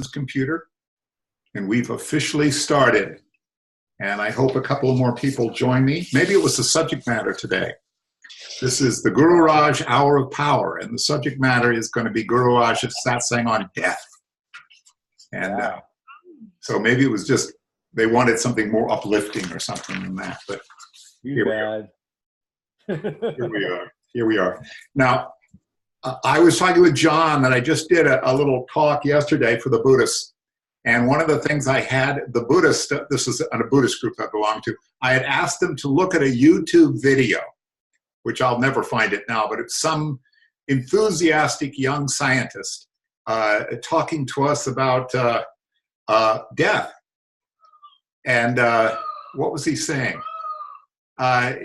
computer, and we've officially started. And I hope a couple more people join me. Maybe it was the subject matter today. This is the Gururaj Hour of Power, and the subject matter is going to be Gururaj's satsang on death. And so maybe it was just they wanted something more uplifting or something than that. But here we are. Here we are. Now, I was talking with John that I just did a little talk yesterday for the Buddhists. And one of the things I had, the Buddhist, this is a Buddhist group I belong to, I had asked them to look at a YouTube video, which I'll never find it now, but it's some enthusiastic young scientist talking to us about death. And what was he saying? I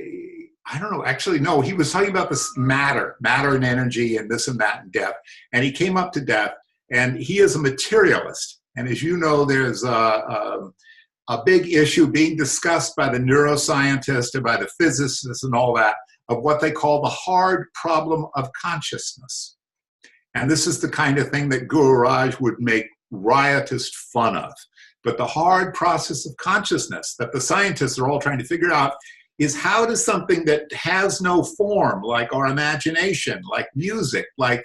don't know, actually, no, he was talking about this matter and energy and this and that and death. And he came up to death, and he is a materialist. And as you know, there's a big issue being discussed by the neuroscientists and by the physicists and all that of what they call the hard problem of consciousness. And this is the kind of thing that Gururaj would make riotous fun of. But the hard process of consciousness that the scientists are all trying to figure out is how does something that has no form, like our imagination, like music, like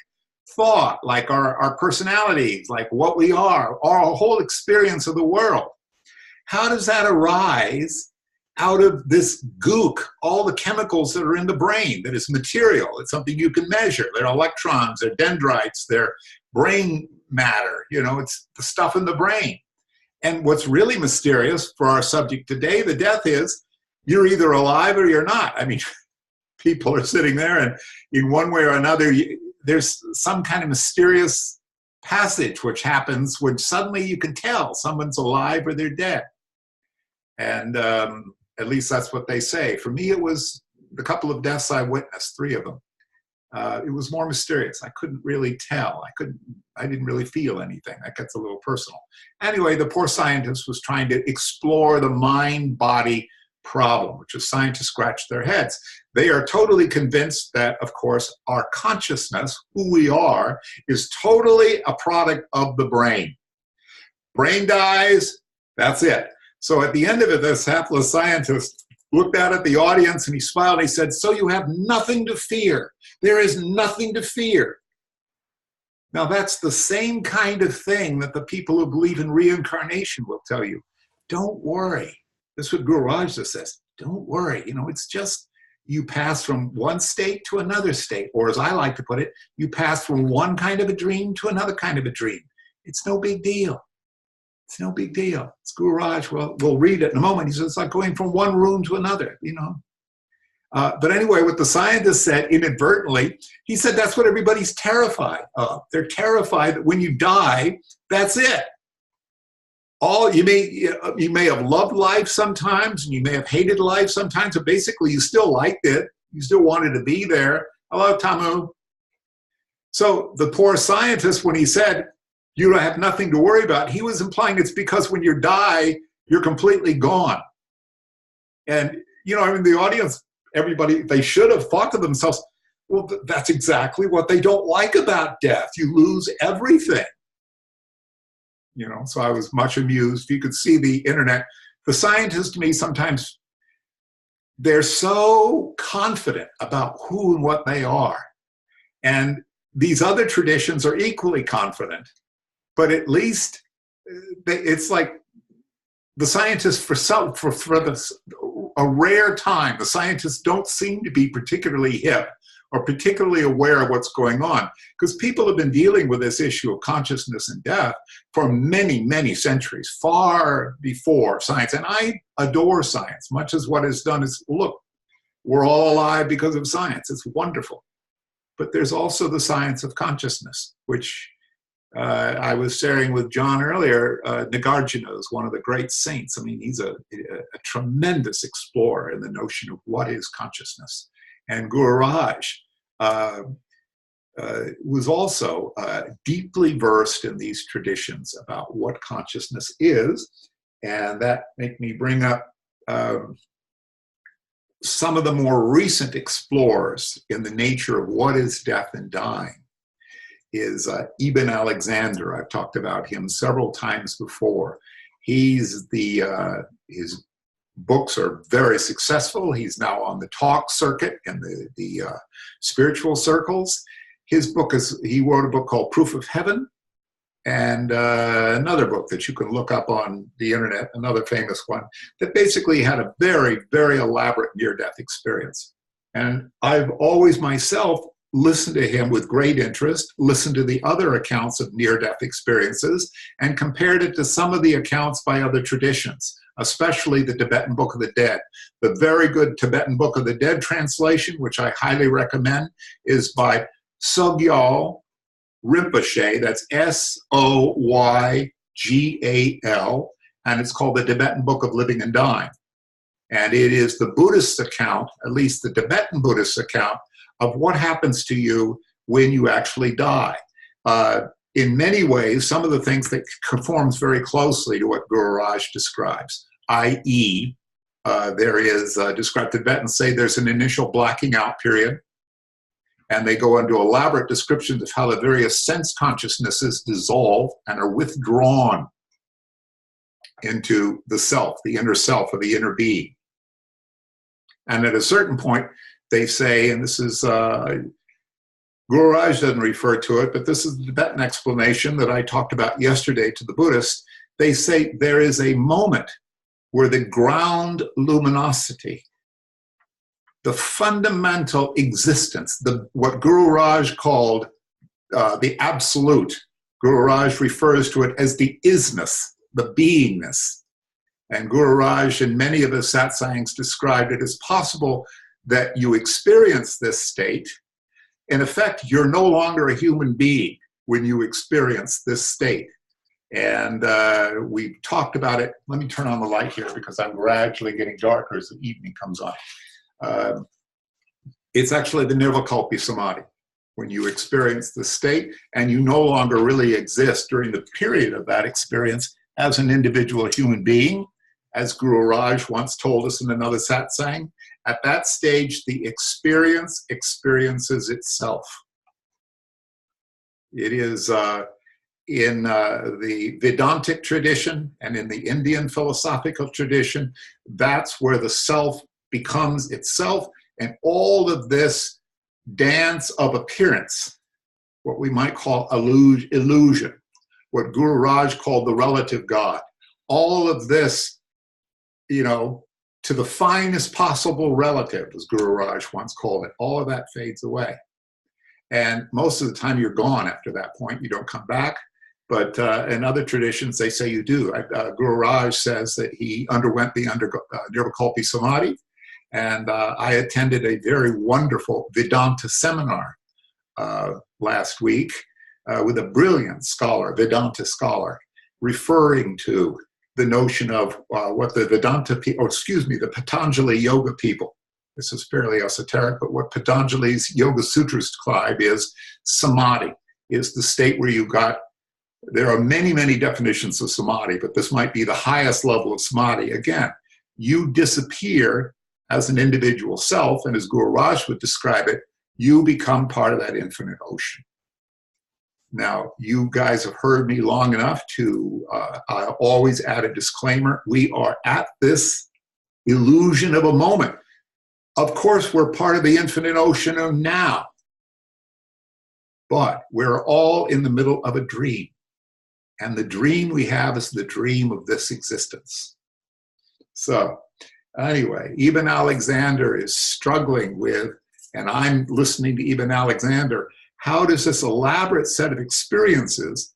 thought, like our personalities, like what we are, our whole experience of the world, how does that arise out of this gook, all the chemicals that are in the brain that is material? It's something you can measure. They're electrons, they're dendrites, they're brain matter, you know, it's the stuff in the brain. And what's really mysterious for our subject today, the death, is you're either alive or you're not. I mean, people are sitting there and in one way or another, there's some kind of mysterious passage which happens when suddenly you can tell someone's alive or they're dead. And at least that's what they say. For me, it was the couple of deaths I witnessed, 3 of them. It was more mysterious. I couldn't really tell. I didn't really feel anything. That gets a little personal. Anyway, the poor scientist was trying to explore the mind-body problem, which is scientists scratch their heads. They are totally convinced that, of course, our consciousness, who we are, is totally a product of the brain. Brain dies, that's it. So at the end of it, this hapless scientist looked out at the audience and he smiled and he said, "So you have nothing to fear. There is nothing to fear." Now that's the same kind of thing that the people who believe in reincarnation will tell you. Don't worry. This is what Gururaj says. Don't worry. You know, it's just you pass from one state to another state. Or as I like to put it, you pass from one kind of a dream to another kind of a dream. It's no big deal. It's no big deal. It's Gururaj. We'll read it in a moment. He says it's like going from one room to another, you know. But anyway, what the scientist said inadvertently, he said that's what everybody's terrified of. They're terrified that when you die, that's it. You may have loved life sometimes, and you may have hated life sometimes, but basically you still liked it. You still wanted to be there. Hello, Tamu. So the poor scientist, when he said, you have nothing to worry about, he was implying it's because when you die, you're completely gone. And, you know, I mean, the audience, everybody, they should have thought to themselves, well, that's exactly what they don't like about death. You lose everything. You know, so I was much amused. You could see the internet. The scientists, to me, sometimes they're so confident about who and what they are. And these other traditions are equally confident. But at least it's like the scientists, for a rare time, the scientists don't seem to be particularly hip or particularly aware of what's going on, because people have been dealing with this issue of consciousness and death for many, many centuries, far before science. And I adore science, much as what is done is, look, we're all alive because of science. It's wonderful. But there's also the science of consciousness, which I was sharing with John earlier. Nagarjuna is one of the great saints. I mean, he's a tremendous explorer in the notion of what is consciousness. And Gururaj was also deeply versed in these traditions about what consciousness is. And that made me bring up some of the more recent explorers in the nature of what is death and dying. is Ibn Alexander. I've talked about him several times before. His books are very successful. He's now on the talk circuit in the spiritual circles. He wrote a book called Proof of Heaven, and another book that you can look up on the internet, another famous one, that basically had a very, very elaborate near-death experience. And I've always myself listened to him with great interest, listened to the other accounts of near-death experiences, and compared it to some of the accounts by other traditions, especially the Tibetan Book of the Dead. The very good Tibetan Book of the Dead translation, which I highly recommend, is by Sogyal Rinpoche, that's S-O-Y-G-A-L, and it's called the Tibetan Book of Living and Dying. And it is the Buddhist account, at least the Tibetan Buddhist account, of what happens to you when you actually die. In many ways, some of the things that conforms very closely to what Gururaj describes, i.e., there is described Tibetans say there's an initial blacking out period, and they go into elaborate descriptions of how the various sense consciousnesses dissolve and are withdrawn into the self, the inner self, or the inner being. And at a certain point, they say, and this is, Gururaj doesn't refer to it, but this is the Tibetan explanation that I talked about yesterday to the Buddhists. They say there is a moment where the ground luminosity, the fundamental existence, what Gururaj called the absolute, Gururaj refers to it as the isness, the beingness. And Gururaj in many of his satsangs described it as possible that you experience this state. In effect, you're no longer a human being when you experience this state. And we talked about it. Let me turn on the light here because I'm gradually getting darker as the evening comes on. It's actually the Nirvikalpa Samadhi, when you experience the state and you no longer really exist during the period of that experience as an individual human being. As Gururaj once told us in another satsang, at that stage, the experience experiences itself. It is in the Vedantic tradition and in the Indian philosophical tradition, that's where the self becomes itself, and all of this dance of appearance, what we might call illusion, what Gururaj called the relative God, all of this, you know, to the finest possible relative, as Gururaj once called it, all of that fades away. And most of the time you're gone after that point. You don't come back. But in other traditions, they say you do. Gururaj says that he underwent the Nirvikalpa Samadhi. And I attended a very wonderful Vedanta seminar last week with a brilliant scholar, Vedanta scholar, referring to the notion of what the Vedanta people, the Patanjali yoga people, this is fairly esoteric, but what Patanjali's Yoga Sutras describe is samadhi, is the state where you got, there are many, many definitions of samadhi, but this might be the highest level of samadhi. Again, you disappear as an individual self, and as Gururaj would describe it, you become part of that infinite ocean. Now, you guys have heard me long enough to I always add a disclaimer. We are at this illusion of a moment. Of course, we're part of the infinite ocean of now, but we're all in the middle of a dream. And the dream we have is the dream of this existence. So anyway, Ibn Alexander is struggling with, and I'm listening to Ibn Alexander, how does this elaborate set of experiences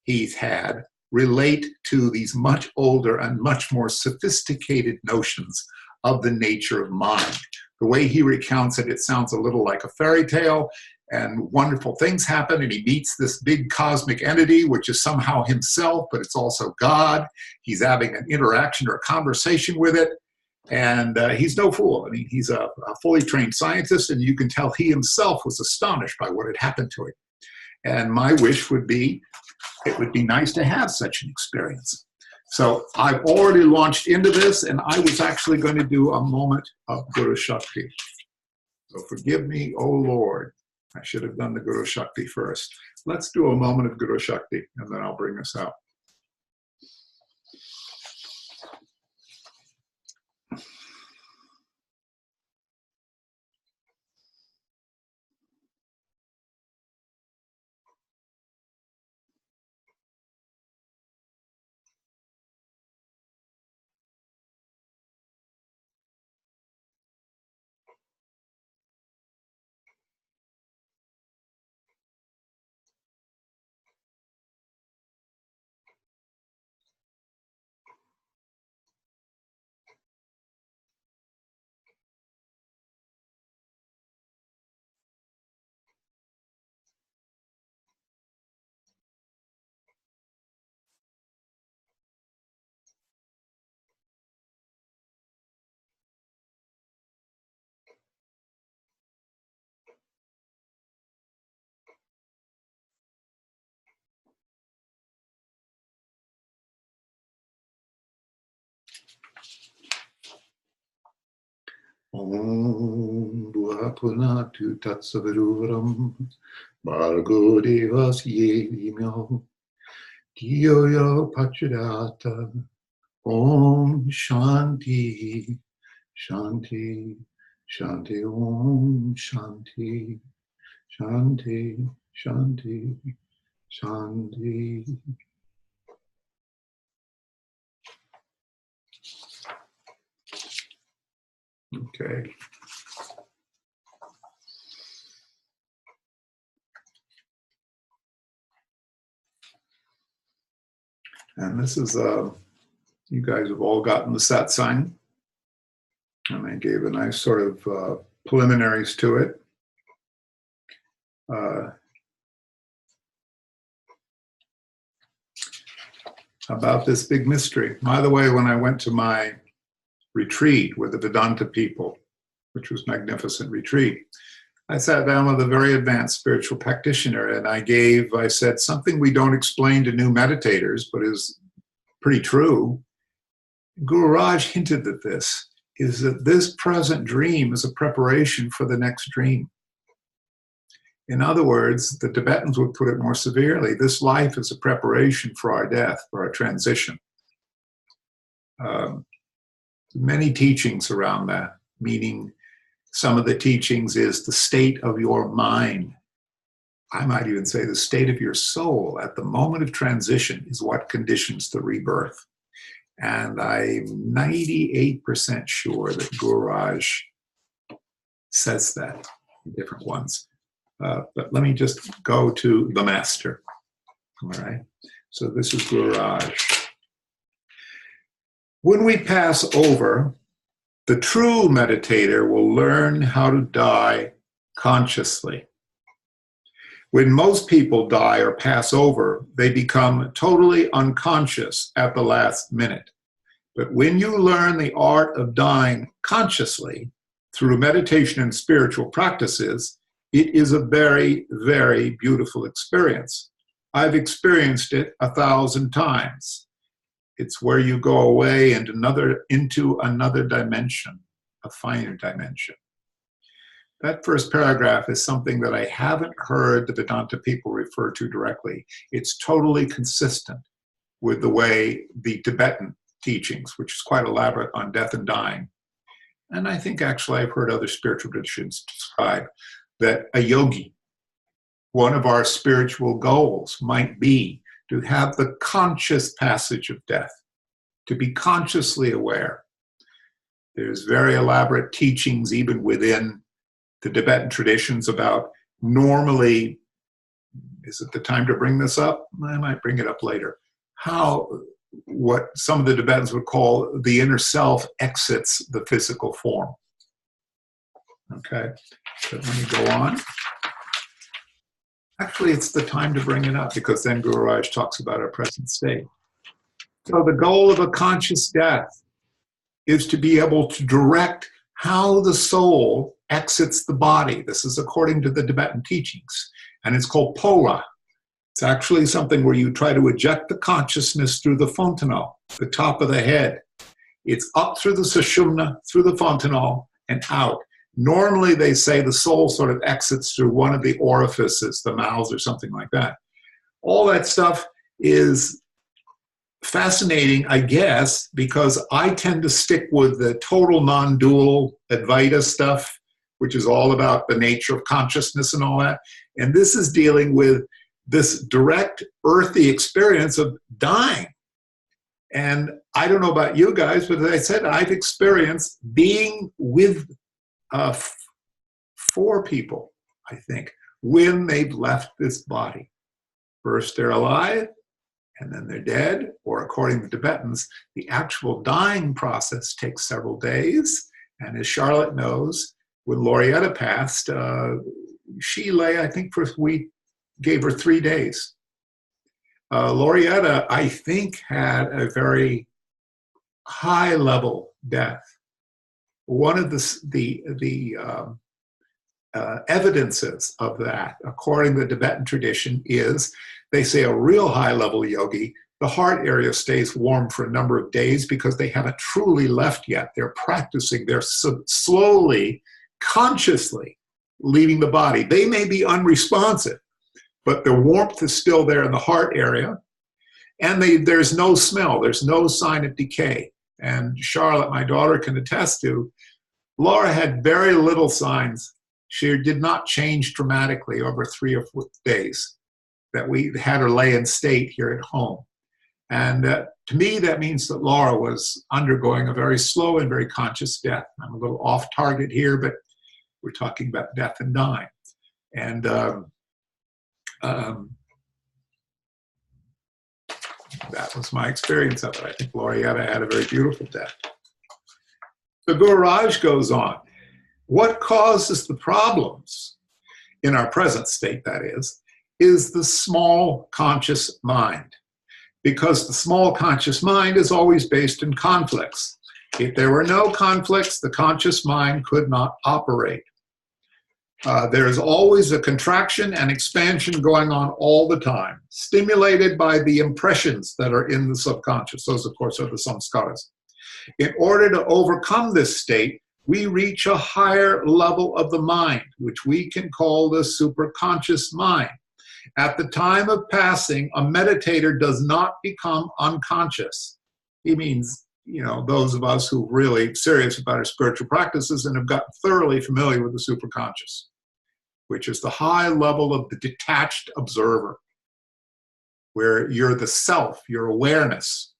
he's had relate to these much older and much more sophisticated notions of the nature of mind? The way he recounts it, it sounds a little like a fairy tale, and wonderful things happen, and he meets this big cosmic entity, which is somehow himself, but it's also God. He's having an interaction or a conversation with it, and he's no fool. I mean, he's a fully trained scientist, and you can tell he himself was astonished by what had happened to him. And my wish would be, it would be nice to have such an experience. So I've already launched into this, and I was actually going to do a moment of Guru Shakti. So forgive me, O Lord. I should have done the Guru Shakti first. Let's do a moment of Guru Shakti, and then I'll bring us out. Om Buhapunatu Tatsaviruvaram Bhargo Devasye Vimyo Dhiyo Pachadata Om Shanti Shanti Shanti Om Shanti Shanti Shanti Shanti. Okay. And this is, you guys have all gotten the satsang. And I gave a nice sort of preliminaries to it. About this big mystery. By the way, when I went to my retreat with the Vedanta people, which was a magnificent retreat, I sat down with a very advanced spiritual practitioner and I said something we don't explain to new meditators, but is pretty true. Gururaj hinted at this, is that this present dream is a preparation for the next dream. In other words, the Tibetans would put it more severely, this life is a preparation for our death, for our transition. Many teachings around that, meaning some of the teachings is the state of your mind. I might even say the state of your soul at the moment of transition is what conditions the rebirth. And I'm 98% sure that Gururaj says that in different ones. But let me just go to the master. All right. So this is Gururaj. When we pass over, the true meditator will learn how to die consciously. When most people die or pass over, they become totally unconscious at the last minute. But when you learn the art of dying consciously through meditation and spiritual practices, it is a very, very beautiful experience. I've experienced it 1,000 times. It's where you go away into another dimension, a finer dimension. That first paragraph is something that I haven't heard the Vedanta people refer to directly. It's totally consistent with the way the Tibetan teachings, which is quite elaborate on death and dying. And I think actually I've heard other spiritual traditions describe that a yogi, one of our spiritual goals might be to have the conscious passage of death, to be consciously aware. There's very elaborate teachings even within the Tibetan traditions about normally, is it the time to bring this up? I might bring it up later. What some of the Tibetans would call the inner self exits the physical form. Okay, so let me go on. Actually, it's the time to bring it up because then Gururaj talks about our present state. So the goal of a conscious death is to be able to direct how the soul exits the body. This is according to the Tibetan teachings, and it's called pola. It's actually something where you try to eject the consciousness through the fontanelle, the top of the head. It's up through the sushumna, through the fontanelle, and out. Normally, they say the soul sort of exits through one of the orifices, the mouths or something like that. All that stuff is fascinating, I guess, because I tend to stick with the total non-dual Advaita stuff, which is all about the nature of consciousness and all that. And this is dealing with this direct earthy experience of dying. And I don't know about you guys, but as I said, I've experienced being with 4 people, I think, when they've left this body. First they're alive, and then they're dead, or according to Tibetans, the actual dying process takes several days. And as Charlotte knows, when Laureetta passed, she lay, I think, we gave her 3 days. Laureetta, I think, had a very high-level death. One of the evidences of that, according to the Tibetan tradition, is they say a real high-level yogi, the heart area stays warm for a number of days because they haven't truly left yet. They're practicing, they're slowly, consciously leaving the body. They may be unresponsive, but the warmth is still there in the heart area, and there's no smell, there's no sign of decay. And Charlotte, my daughter, can attest to, Laura had very little signs. She did not change dramatically over 3 or 4 days that we had her lay in state here at home. And to me, that means that Laura was undergoing a very slow and very conscious death. I'm a little off target here, but we're talking about death and dying. And that was my experience of it. I think Laureetta had a very beautiful death. The Gururaj goes on. What causes the problems in our present state, that is the small conscious mind. Because the small conscious mind is always based in conflicts. If there were no conflicts, the conscious mind could not operate. There is always a contraction and expansion going on all the time, stimulated by the impressions that are in the subconscious. Those, of course, are the samskaras. In order to overcome this state, we reach a higher level of the mind, which we can call the superconscious mind. At the time of passing, a meditator does not become unconscious. He means, those of us who are really serious about our spiritual practices and have gotten thoroughly familiar with the superconscious, which is the high level of the detached observer, where you're the self, your awareness,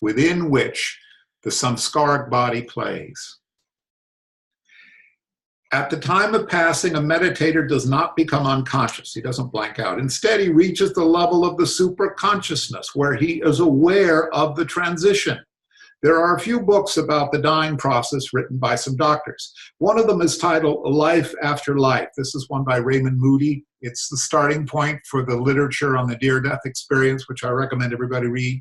within which the samskaric body plays. At the time of passing, a meditator does not become unconscious. He doesn't blank out. Instead, he reaches the level of the superconsciousness, where he is aware of the transition. There are a few books about the dying process written by some doctors. One of them is titled Life After Life. This is one by Raymond Moody. It's the starting point for the literature on the near-death experience, which I recommend everybody read.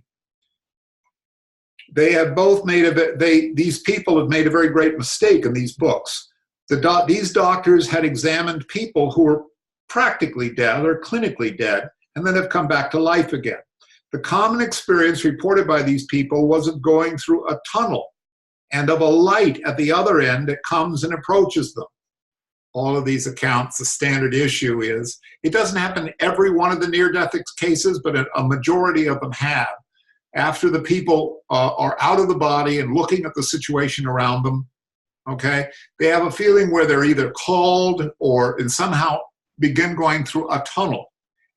They have both these people have made a very great mistake in these books. These doctors had examined people who were practically dead or clinically dead and then have come back to life again. The common experience reported by these people was of going through a tunnel and of a light at the other end that comes and approaches them. All of these accounts, the standard issue is, it doesn't happen in every one of the near-death cases, but a majority of them have. After the people are out of the body and looking at the situation around them, okay, they have a feeling where they're either called or somehow begin going through a tunnel.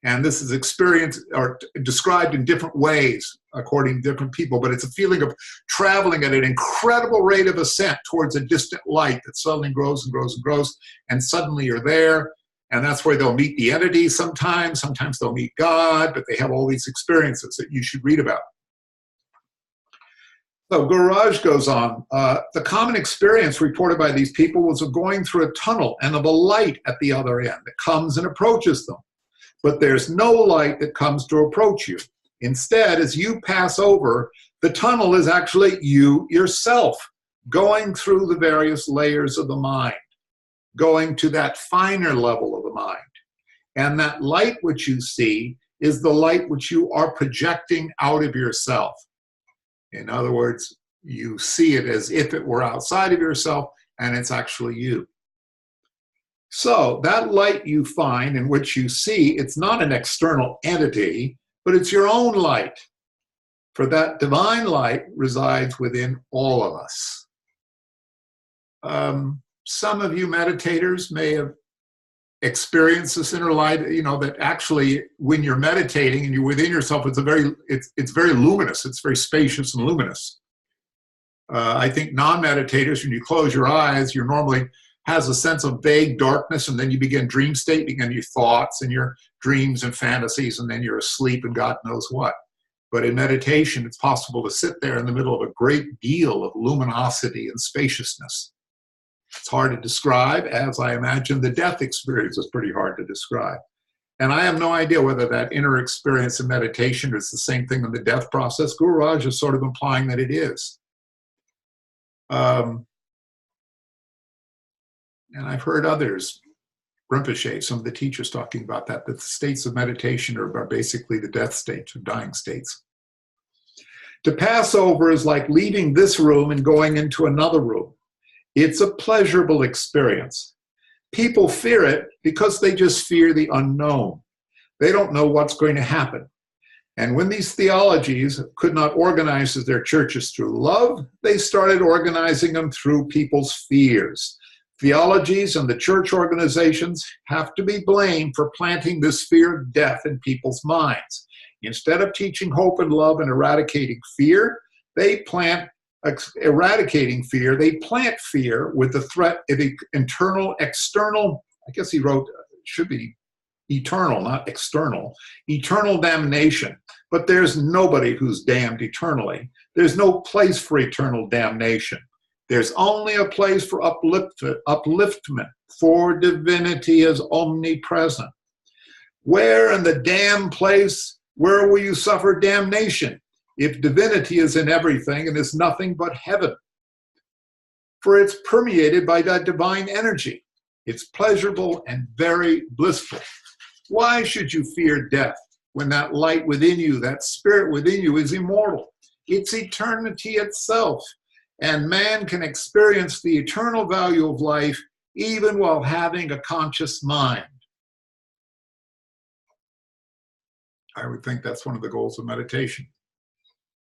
And this is experienced or described in different ways according to different people, but it's a feeling of traveling at an incredible rate of ascent towards a distant light that suddenly grows and grows and grows, and suddenly you're there, and that's where they'll meet the entity sometimes they'll meet God, but they have all these experiences that you should read about. So Gururaj goes on, the common experience reported by these people was of going through a tunnel and of a light at the other end that comes and approaches them. But there's no light that comes to approach you. Instead, as you pass over, the tunnel is actually you yourself, going through the various layers of the mind, going to that finer level of the mind. And that light which you see is the light which you are projecting out of yourself. In other words, you see it as if it were outside of yourself, and it's actually you. So that light you find in which you see, it's not an external entity, but it's your own light. For that divine light resides within all of us. Some of you meditators may have experienced this inner light, that actually when you're meditating and you're within yourself, it's very luminous. It's very spacious and luminous. I think non-meditators, when you close your eyes, you normally has a sense of vague darkness, and then you begin dream state, begin your thoughts and your dreams and fantasies, and then you're asleep and God knows what. But in meditation, it's possible to sit there in the middle of a great deal of luminosity and spaciousness. It's hard to describe, as I imagine the death experience is pretty hard to describe. And I have no idea whether that inner experience in meditation is the same thing in the death process. Gururaj is sort of implying that it is. And I've heard others, Rinpoche, some of the teachers talking about that the states of meditation are basically the death states or dying states. To pass over is like leaving this room and going into another room. It's a pleasurable experience. People fear it because they just fear the unknown. They don't know what's going to happen. And when these theologies could not organize their churches through love, they started organizing them through people's fears. Theologies and the church organizations have to be blamed for planting this fear of death in people's minds. Instead of teaching hope and love and eradicating fear, they plant fear with the threat of internal, external, I guess he wrote, should be eternal, not external, eternal damnation. But there's nobody who's damned eternally. There's no place for eternal damnation. There's only a place for upliftment, for divinity is omnipresent. Where in the damned place, where will you suffer damnation? If divinity is in everything and is nothing but heaven. For it's permeated by that divine energy. It's pleasurable and very blissful. Why should you fear death when that light within you, that spirit within you is immortal? It's eternity itself. And man can experience the eternal value of life even while having a conscious mind. I would think that's one of the goals of meditation,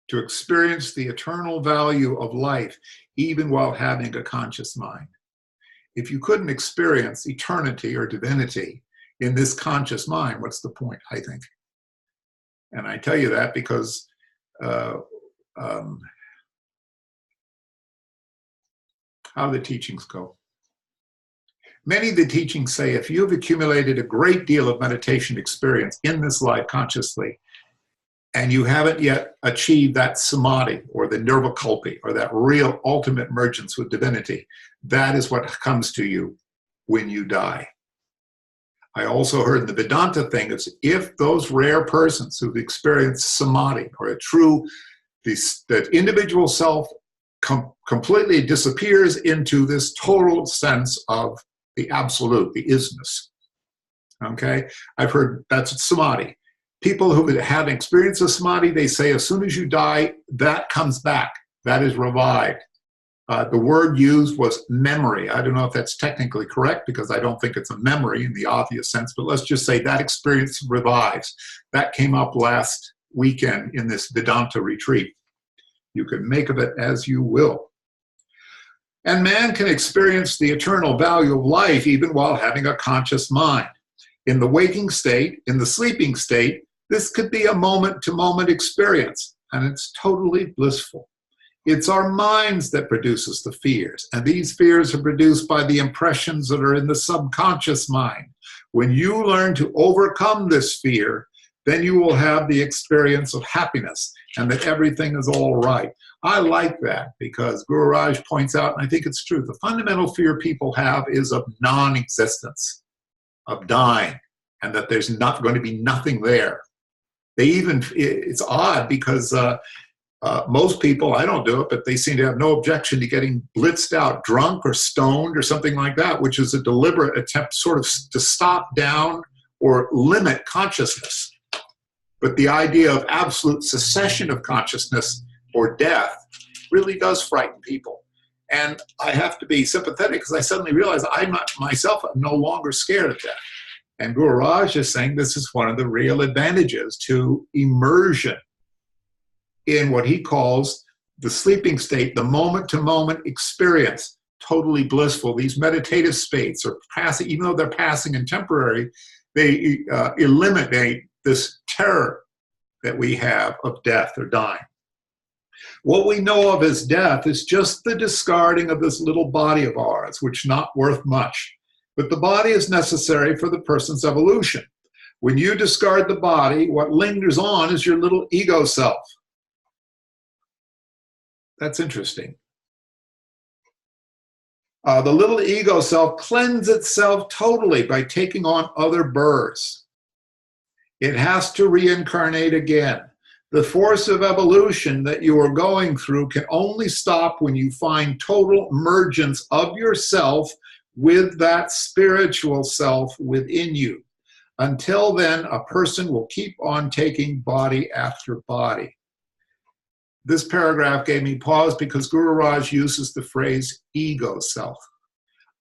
to experience the eternal value of life even while having a conscious mind. If you couldn't experience eternity or divinity in this conscious mind, what's the point, I think? And I tell you that because how the teachings go. Many of the teachings say if you've accumulated a great deal of meditation experience in this life consciously, and you haven't yet achieved that samadhi or the nirvikalpi or that real ultimate emergence with divinity, that is what comes to you when you die. I also heard in the Vedanta thing is if those rare persons who've experienced samadhi or that individual self completely disappears into this total sense of the absolute, the isness. Okay? I've heard that's samadhi. People who have experienced a samadhi, they say as soon as you die, that comes back. That is revived. The word used was memory. I don't know if that's technically correct because I don't think it's a memory in the obvious sense, but let's just say that experience revives. That came up last weekend in this Vedanta retreat. You can make of it as you will. And man can experience the eternal value of life even while having a conscious mind. In the waking state, in the sleeping state, this could be a moment-to-moment experience, and it's totally blissful. It's our minds that produces the fears, and these fears are produced by the impressions that are in the subconscious mind. When you learn to overcome this fear, then you will have the experience of happiness and that everything is all right. I like that because Gururaj points out, and I think it's true, the fundamental fear people have is of non-existence, of dying, and that there's not going to be nothing there. It's odd because most people, I don't do it, but they seem to have no objection to getting blitzed out, drunk or stoned or something like that, which is a deliberate attempt sort of to stop down or limit consciousness. But the idea of absolute cessation of consciousness or death really does frighten people. And I have to be sympathetic because I suddenly realize I'm not myself, I'm no longer scared of death. And Gururaj is saying this is one of the real advantages to immersion in what he calls the sleeping state, the moment-to-moment experience, totally blissful. These meditative states are passing, even though they're passing and temporary, they eliminate this terror that we have of death or dying. What we know of as death is just the discarding of this little body of ours, which is not worth much. But the body is necessary for the person's evolution. When you discard the body, what lingers on is your little ego self. That's interesting. The little ego self cleanses itself totally by taking on other births. It has to reincarnate again. The force of evolution that you are going through can only stop when you find total emergence of yourself with that spiritual self within you. Until then, a person will keep on taking body after body. This paragraph gave me pause because Gururaj uses the phrase ego self.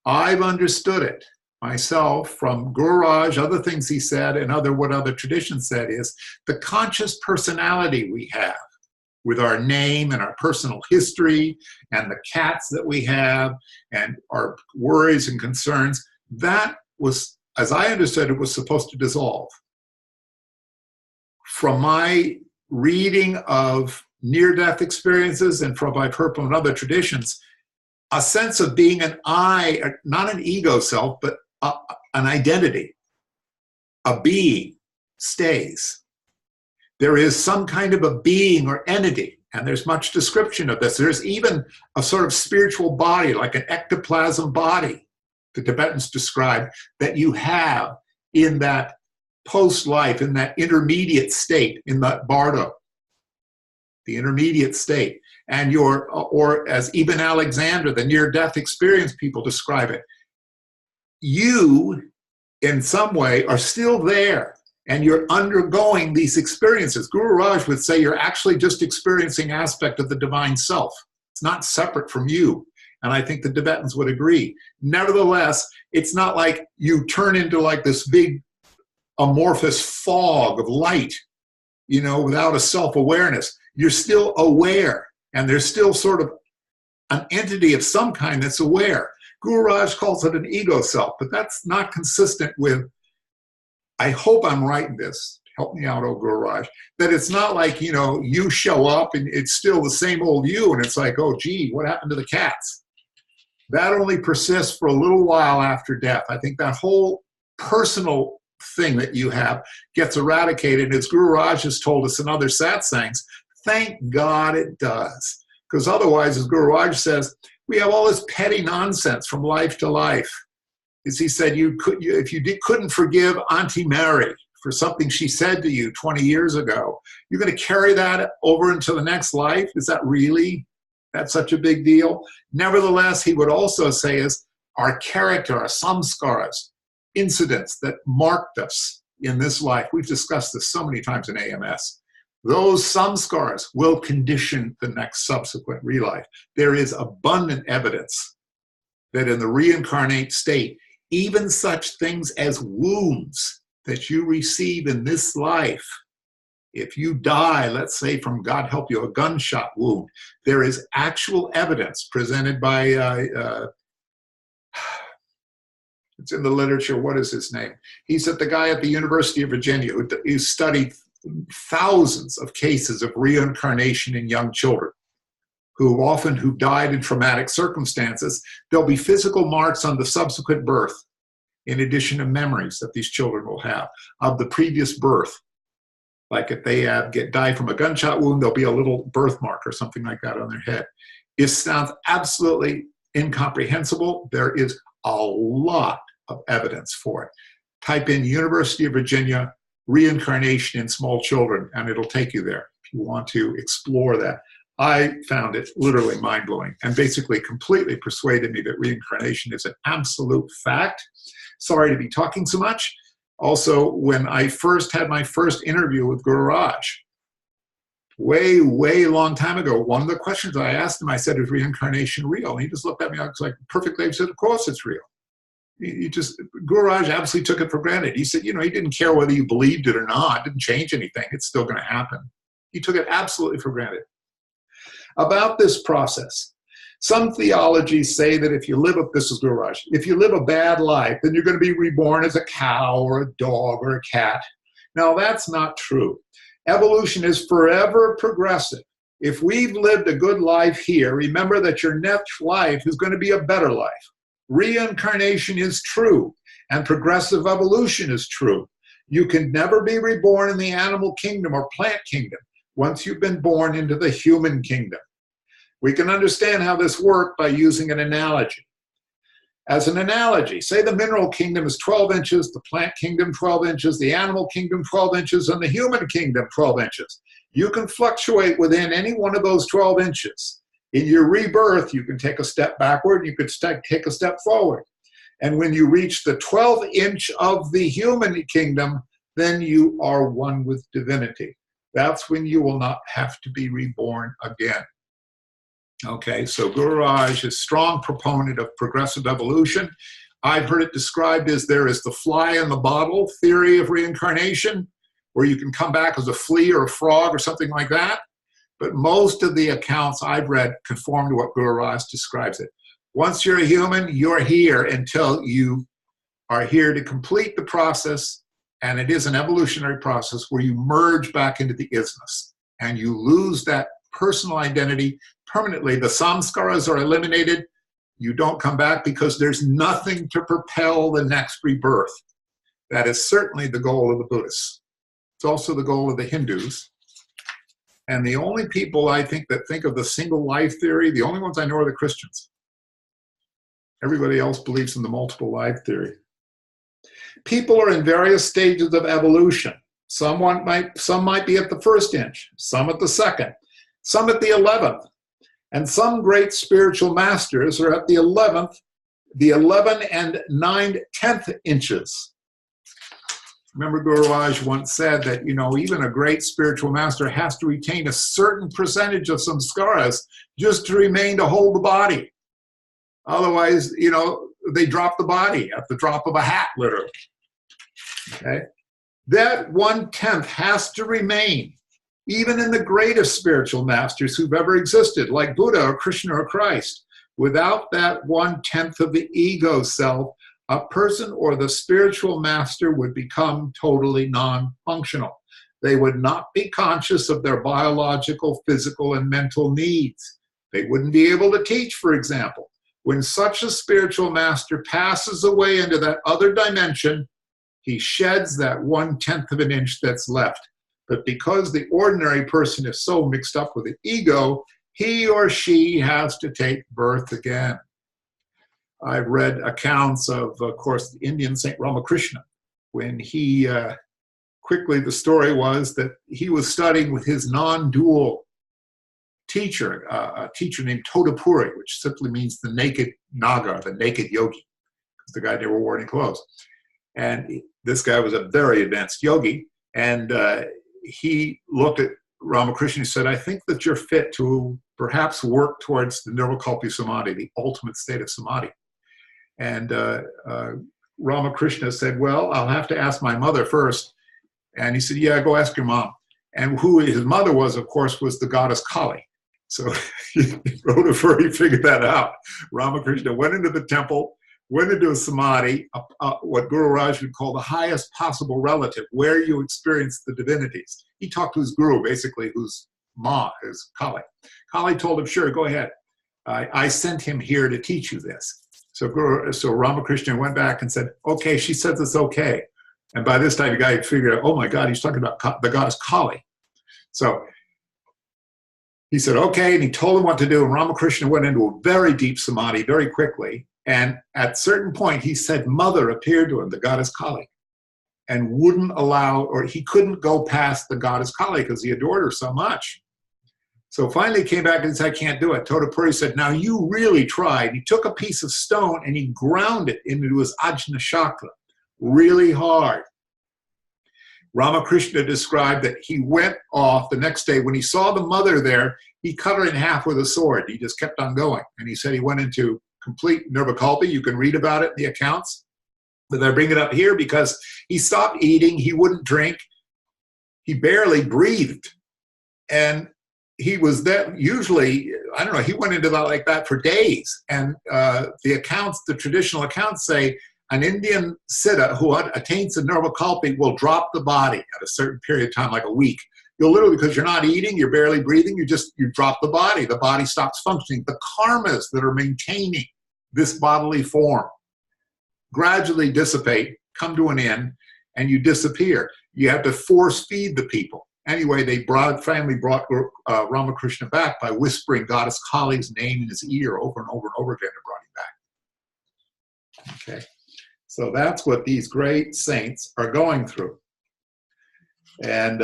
I've understood it myself from Gururaj, other things he said, and what other traditions said is the conscious personality we have with our name and our personal history and the cats that we have and our worries and concerns, that was, as I understood it, was supposed to dissolve. From my reading of near-death experiences and from I've heard from other traditions, a sense of being an I, not an ego self, but an identity, a being, stays. There is some kind of a being or entity, and there's much description of this. There's even a sort of spiritual body, like an ectoplasm body, the Tibetans describe, that you have in that post-life, in that intermediate state, in that bardo, the intermediate state. And or as Ibn Alexander, the near-death experience people describe it, you, in some way, are still there, and you're undergoing these experiences. Gururaj would say you're actually just experiencing aspect of the divine self. It's not separate from you, and I think the Tibetans would agree. Nevertheless, it's not like you turn into like this big amorphous fog of light, you know, without a self-awareness. You're still aware, and there's still sort of an entity of some kind that's aware. Gururaj calls it an ego self, but that's not consistent with, I hope I'm right in this, help me out, oh Gururaj, that it's not like, you know, you show up and it's still the same old you, and it's like, oh gee, what happened to the cats? That only persists for a little while after death. I think that whole personal thing that you have gets eradicated, as Gururaj has told us in other satsangs. Thank God it does. Because otherwise, as Gururaj says, we have all this petty nonsense from life to life. As he said, if you couldn't forgive Auntie Mary for something she said to you 20 years ago, you're going to carry that over into the next life? Is that really that's such a big deal? Nevertheless, he would also say is our character, our samskaras, incidents that marked us in this life. We've discussed this so many times in AMS. Those samskaras will condition the next subsequent relife. There is abundant evidence that in the reincarnate state, even such things as wounds that you receive in this life, if you die, let's say from, God help you, a gunshot wound, there is actual evidence presented by, it's in the literature, what is his name? He's the guy at the University of Virginia who studied thousands of cases of reincarnation in young children who died in traumatic circumstances. There'll be physical marks on the subsequent birth, in addition to memories that these children will have of the previous birth. Like if they die from a gunshot wound, there'll be a little birthmark or something like that on their head. It sounds absolutely incomprehensible. There is a lot of evidence for it. Type in University of Virginia reincarnation in small children, and it'll take you there if you want to explore that. I found it literally mind-blowing and basically completely persuaded me that reincarnation is an absolute fact. Sorry to be talking so much. Also, when I first had my first interview with Gururaj, way, way long time ago, one of the questions I asked him, I said, is reincarnation real? And he just looked at me, I was like, perfectly, he said, of course it's real. Gururaj absolutely took it for granted. He said, he didn't care whether you believed it or not. It didn't change anything. It's still going to happen. He took it absolutely for granted. About this process, some theologies say that if you live this is Gururaj, if you live a bad life, then you're going to be reborn as a cow or a dog or a cat. Now, that's not true. Evolution is forever progressive. If we've lived a good life here, remember that your next life is going to be a better life. Reincarnation is true, and progressive evolution is true. You can never be reborn in the animal kingdom or plant kingdom once you've been born into the human kingdom. We can understand how this worked by using an analogy. As an analogy, say the mineral kingdom is 12 inches, the plant kingdom 12 inches, the animal kingdom 12 inches, and the human kingdom 12 inches. You can fluctuate within any one of those 12 inches. In your rebirth, you can take a step backward, you could take a step forward. And when you reach the 12th inch of the human kingdom, then you are one with divinity. That's when you will not have to be reborn again. Okay, so Gururaj is a strong proponent of progressive evolution. I've heard it described as there is the fly in the bottle theory of reincarnation, where you can come back as a flea or a frog or something like that. But most of the accounts I've read conform to what Gururaj describes it. Once you're a human, you're here until you are here to complete the process, and it is an evolutionary process where you merge back into the isness, and you lose that personal identity permanently. The samskaras are eliminated. You don't come back because there's nothing to propel the next rebirth. That is certainly the goal of the Buddhists. It's also the goal of the Hindus. And the only people I think that think of the single life theory, the only ones I know are the Christians. Everybody else believes in the multiple life theory. People are in various stages of evolution. Some might be at the first inch, some at the second, some at the 11th. And some great spiritual masters are at the 11th, the 11 and 9/10 inches. Remember, Gururaj once said that, even a great spiritual master has to retain a certain percentage of samskaras just to remain to hold the body. Otherwise, they drop the body at the drop of a hat, literally. Okay? That 1/10 has to remain, even in the greatest spiritual masters who've ever existed, like Buddha or Krishna or Christ. Without that 1/10 of the ego self, a person or the spiritual master would become totally non-functional. They would not be conscious of their biological, physical, and mental needs. They wouldn't be able to teach, for example. When such a spiritual master passes away into that other dimension, he sheds that 1/10 of an inch that's left. But because the ordinary person is so mixed up with the ego, he or she has to take birth again. I've read accounts of course, the Indian Saint Ramakrishna, when he, quickly the story was that he was studying with his non-dual teacher, a teacher named Todapuri, which simply means the naked Naga, the naked yogi, because the guy never wore any clothes. And this guy was a very advanced yogi, and he looked at Ramakrishna and said, I think that you're fit to perhaps work towards the Nirvikalpa Samadhi, the ultimate state of samadhi. And Ramakrishna said, well, I'll have to ask my mother first. And he said, yeah, go ask your mom. And who his mother was, of course, was the goddess Kali. So he wrote a furry, figured that out. Ramakrishna went into the temple, went into a samadhi, what Gururaj would call the highest possible relative, where you experience the divinities. He talked to his guru, basically, whose ma is Kali. Kali told him, sure, go ahead. I sent him here to teach you this. So Ramakrishna went back and said, okay, she says it's okay. And by this time, the guy had figured out, oh my God, he's talking about the goddess Kali. So he said, okay, and he told him what to do. And Ramakrishna went into a very deep samadhi very quickly. And at a certain point, he said, mother appeared to him, the goddess Kali, and wouldn't allow, or he couldn't go past the goddess Kali because he adored her so much. So finally he came back and said, I can't do it. Todapuri said, now you really tried. He took a piece of stone and he ground it into his Ajna chakra really hard. Ramakrishna described that he went off the next day. When he saw the mother there, he cut her in half with a sword. He just kept on going. And he said he went into complete nirvikalpa. You can read about it in the accounts. But I bring it up here because he stopped eating. He wouldn't drink. He barely breathed. And he was there, usually, I don't know, he went into that like that for days. And the traditional accounts say an Indian siddha who attains the nirvikalpa will drop the body at a certain period of time, like a week. You'll literally, because you're not eating, you're barely breathing, you drop the body stops functioning. The karmas that are maintaining this bodily form gradually dissipate, come to an end, and you disappear. You have to force feed the people. Anyway, family brought Ramakrishna back by whispering Goddess Kali's name in his ear over and over and over again and brought him back. Okay, so that's what these great saints are going through. And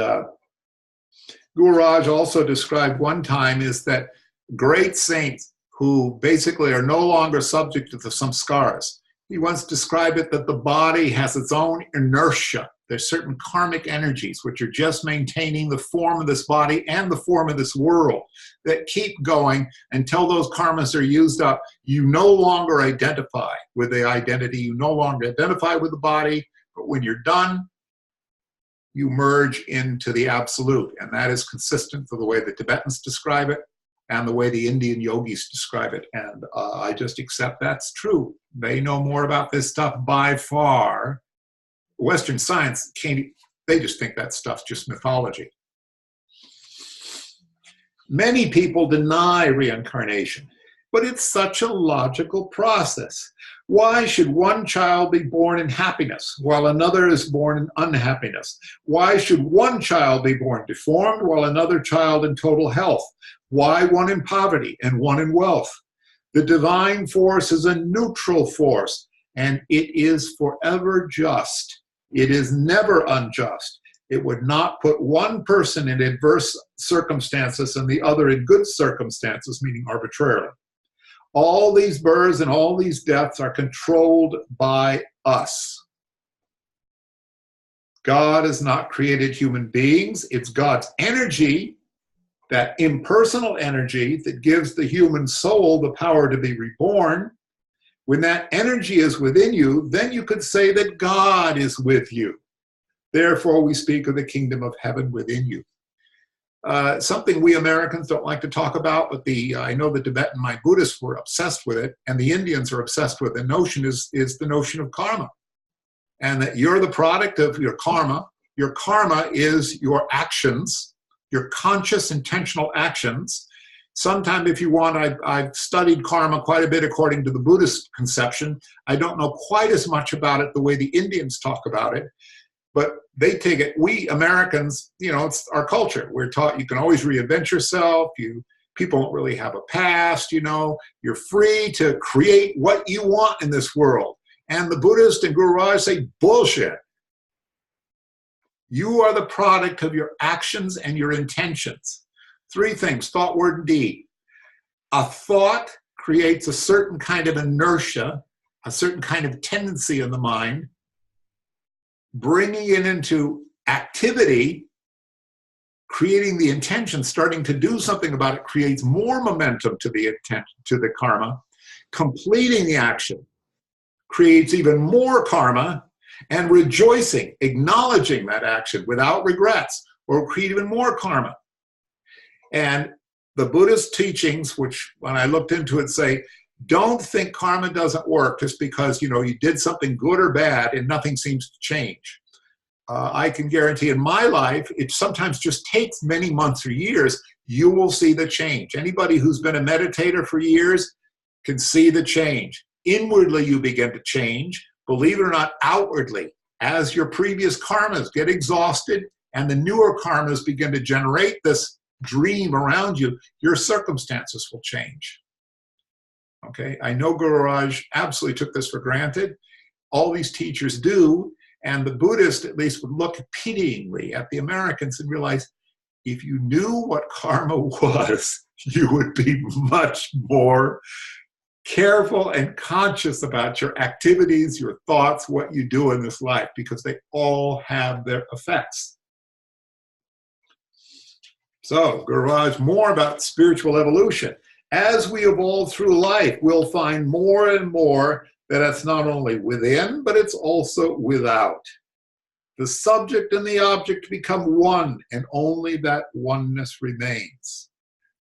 Gururaj also described one time is that great saints who basically are no longer subject to the samskaras. He once described it that the body has its own inertia. There's certain karmic energies which are just maintaining the form of this body and the form of this world that keep going until those karmas are used up. You no longer identify with the identity. You no longer identify with the body. But when you're done, you merge into the absolute. And that is consistent with the way the Tibetans describe it and the way the Indian yogis describe it. And I just accept that's true. They know more about this stuff by far. Western science can't, they just think that stuff's just mythology. Many people deny reincarnation, but it's such a logical process. Why should one child be born in happiness while another is born in unhappiness? Why should one child be born deformed while another child in total health? Why one in poverty and one in wealth? The divine force is a neutral force, and it is forever just. It is never unjust. It would not put one person in adverse circumstances and the other in good circumstances, meaning arbitrarily. All these births and all these deaths are controlled by us. God has not created human beings. It's God's energy, that impersonal energy that gives the human soul the power to be reborn. When that energy is within you, then you could say that God is with you. Therefore, we speak of the kingdom of heaven within you. Something we Americans don't like to talk about, but I know the Tibetan, my Buddhists were obsessed with it, and the Indians are obsessed with the notion is the notion of karma. And that you're the product of your karma. Your karma is your actions, your conscious, intentional actions. Sometime, if you want, I've studied karma quite a bit according to the Buddhist conception. I don't know quite as much about it the way the Indians talk about it, but they take it. We Americans, it's our culture. We're taught you can always reinvent yourself. People don't really have a past, You're free to create what you want in this world. And the Buddhist and Gururaj say, bullshit. You are the product of your actions and your intentions. 3 things, thought, word, and deed. A thought creates a certain kind of inertia, a certain kind of tendency in the mind. Bringing it into activity, creating the intention, starting to do something about it, creates more momentum to the intent, to the karma. Completing the action creates even more karma, and rejoicing, acknowledging that action without regrets, will create even more karma. And the Buddhist teachings, which when I looked into it, say, don't think karma doesn't work just because, you did something good or bad and nothing seems to change. I can guarantee in my life, it sometimes just takes many months or years, you will see the change. Anybody who's been a meditator for years can see the change. Inwardly, you begin to change. Believe it or not, outwardly, as your previous karmas get exhausted and the newer karmas begin to generate this dream around you, your circumstances will change. Okay, I know Gururaj absolutely took this for granted. All these teachers do, and the Buddhist at least would look pityingly at the Americans and realize, if you knew what karma was, you would be much more careful and conscious about your activities, your thoughts, what you do in this life, because they all have their effects. So, Gururaj, more about spiritual evolution. As we evolve through life, we'll find more and more that it's not only within, but it's also without. The subject and the object become one, and only that oneness remains.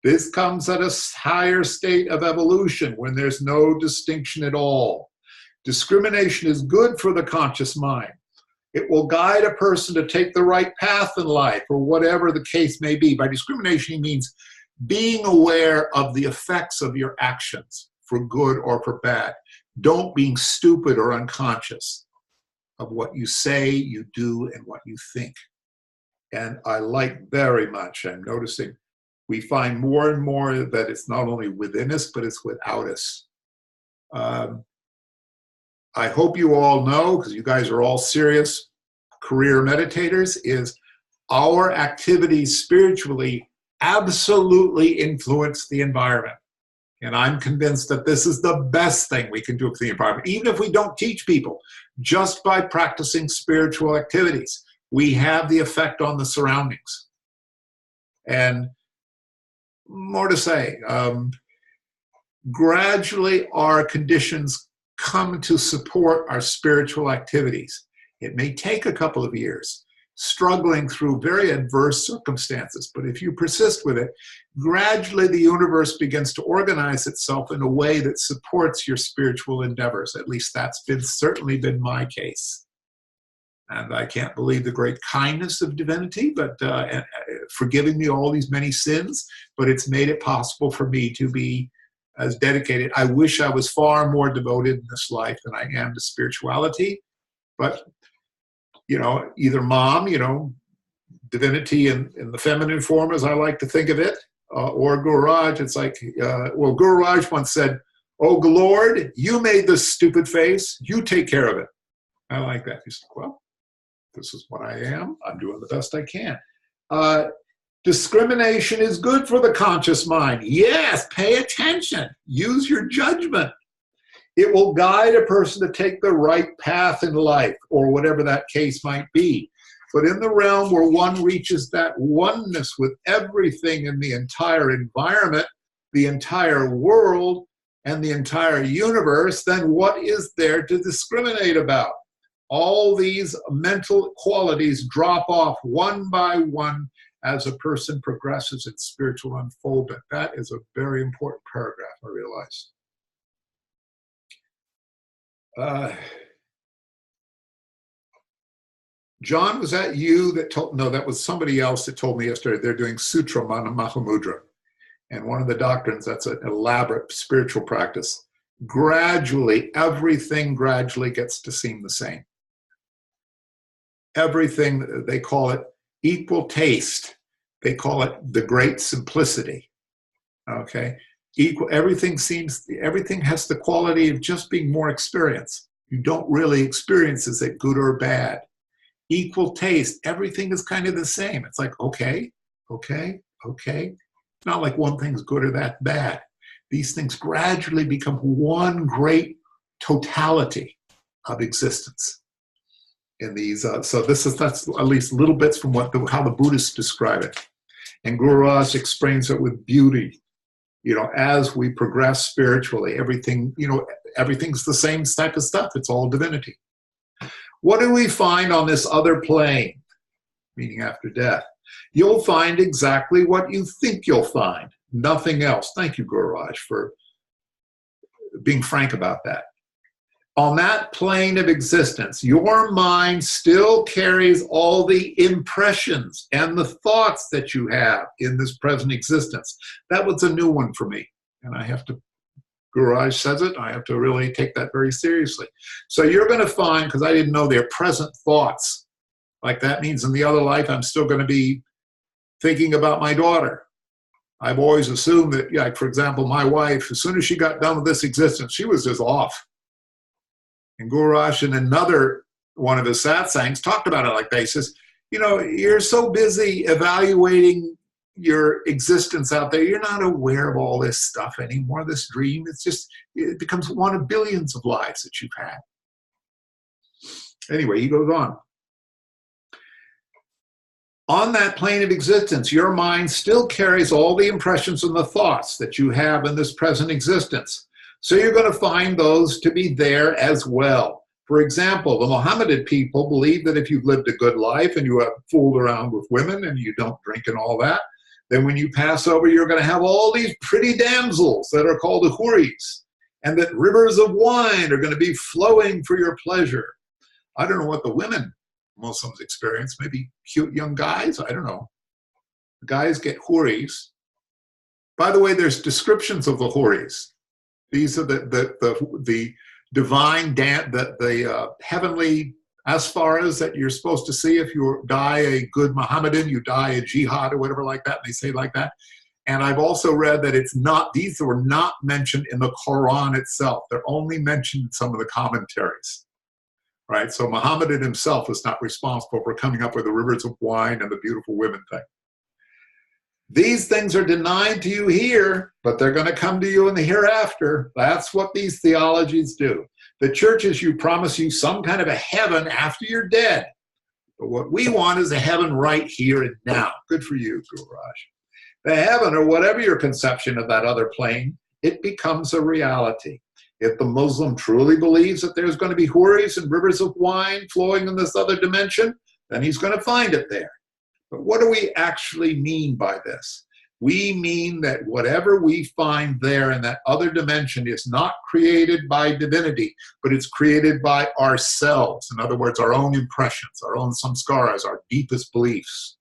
This comes at a higher state of evolution when there's no distinction at all. Discrimination is good for the conscious mind. It will guide a person to take the right path in life, or whatever the case may be. By discrimination, he means being aware of the effects of your actions, for good or for bad. Don't being stupid or unconscious of what you say, you do, and what you think. And I like very much, I'm noticing, we find more and more that it's not only within us, but it's without us. I hope you all know, because you guys are all serious career meditators, is our activities spiritually absolutely influence the environment. And I'm convinced that this is the best thing we can do for the environment. Even if we don't teach people, just by practicing spiritual activities, we have the effect on the surroundings. And more to say, gradually our conditions come to support our spiritual activities. It may take a couple of years, struggling through very adverse circumstances, but if you persist with it, gradually the universe begins to organize itself in a way that supports your spiritual endeavors. At least that's certainly been my case. And I can't believe the great kindness of divinity, but forgiving me all these many sins, but it's made it possible for me to be as dedicated. I wish I was far more devoted in this life than I am to spirituality, but either mom, divinity in the feminine form, as I like to think of it, or Gururaj. It's like, Gururaj once said, "Oh, Lord, you made this stupid face. You take care of it." I like that. He's like, well, this is what I am. I'm doing the best I can. Discrimination is good for the conscious mind. Yes, pay attention. Use your judgment. It will guide a person to take the right path in life, or whatever that case might be. But in the realm where one reaches that oneness with everything in the entire environment, the entire world, and the entire universe, then what is there to discriminate about? All these mental qualities drop off one by one as a person progresses in spiritual unfoldment. That is a very important paragraph, I realize. John, was that you that told, no, that was somebody else that told me yesterday they're doing Sutra Mahamudra. And one of the doctrines, that's an elaborate spiritual practice. Gradually, everything gradually gets to seem the same. Everything, they call it equal taste. They call it the great simplicity. Okay? Everything has the quality of just being more experience. You don't really experience, is it good or bad? Equal taste, everything is kind of the same. It's like, okay. It's not like one thing's good or that's bad. These things gradually become one great totality of existence. In these, so that's at least little bits from how the Buddhists describe it. And Gururaj explains it with beauty. As we progress spiritually, everything's the same type of stuff. It's all divinity. What do we find on this other plane, meaning after death? You'll find exactly what you think you'll find, nothing else. Thank you, Gururaj, for being frank about that. On that plane of existence, your mind still carries all the impressions and the thoughts that you have in this present existence. That was a new one for me, and Gururaj says it, I have to really take that very seriously. So you're going to find, because I didn't know their present thoughts, like that means in the other life I'm still going to be thinking about my daughter. I've always assumed that, like, for example, my wife, as soon as she got done with this existence, she was just off. And Gururaj, in another one of his satsangs, talked about it like that. He says, you're so busy evaluating your existence out there, you're not aware of all this stuff anymore, this dream. It's just, it becomes one of billions of lives that you've had. Anyway, he goes on. On that plane of existence, your mind still carries all the impressions and the thoughts that you have in this present existence. So you're going to find those to be there as well. For example, the Mohammedan people believe that if you've lived a good life and you have fooled around with women and you don't drink and all that, then when you pass over, you're going to have all these pretty damsels that are called the huris, and that rivers of wine are going to be flowing for your pleasure. I don't know what the women Muslims experience, maybe cute young guys, I don't know. The guys get huris. By the way, there's descriptions of the huris. These are the divine, the heavenly asfaras that you're supposed to see if you die a good Mohammedan, you die a jihad or whatever like that, and they say like that. And I've also read that it's not, these were not mentioned in the Quran itself. They're only mentioned in some of the commentaries. Right? So Muhammad himself is not responsible for coming up with the rivers of wine and the beautiful women thing. These things are denied to you here, but they're going to come to you in the hereafter. That's what these theologies do. The churches, you promise you some kind of a heaven after you're dead. But what we want is a heaven right here and now. Good for you, Gururaj. The heaven, or whatever your conception of that other plane, it becomes a reality. If the Muslim truly believes that there's going to be huris and rivers of wine flowing in this other dimension, then he's going to find it there. But what do we actually mean by this? We mean that whatever we find there in that other dimension is not created by divinity, but it's created by ourselves. In other words, our own impressions, our own samskaras, our deepest beliefs.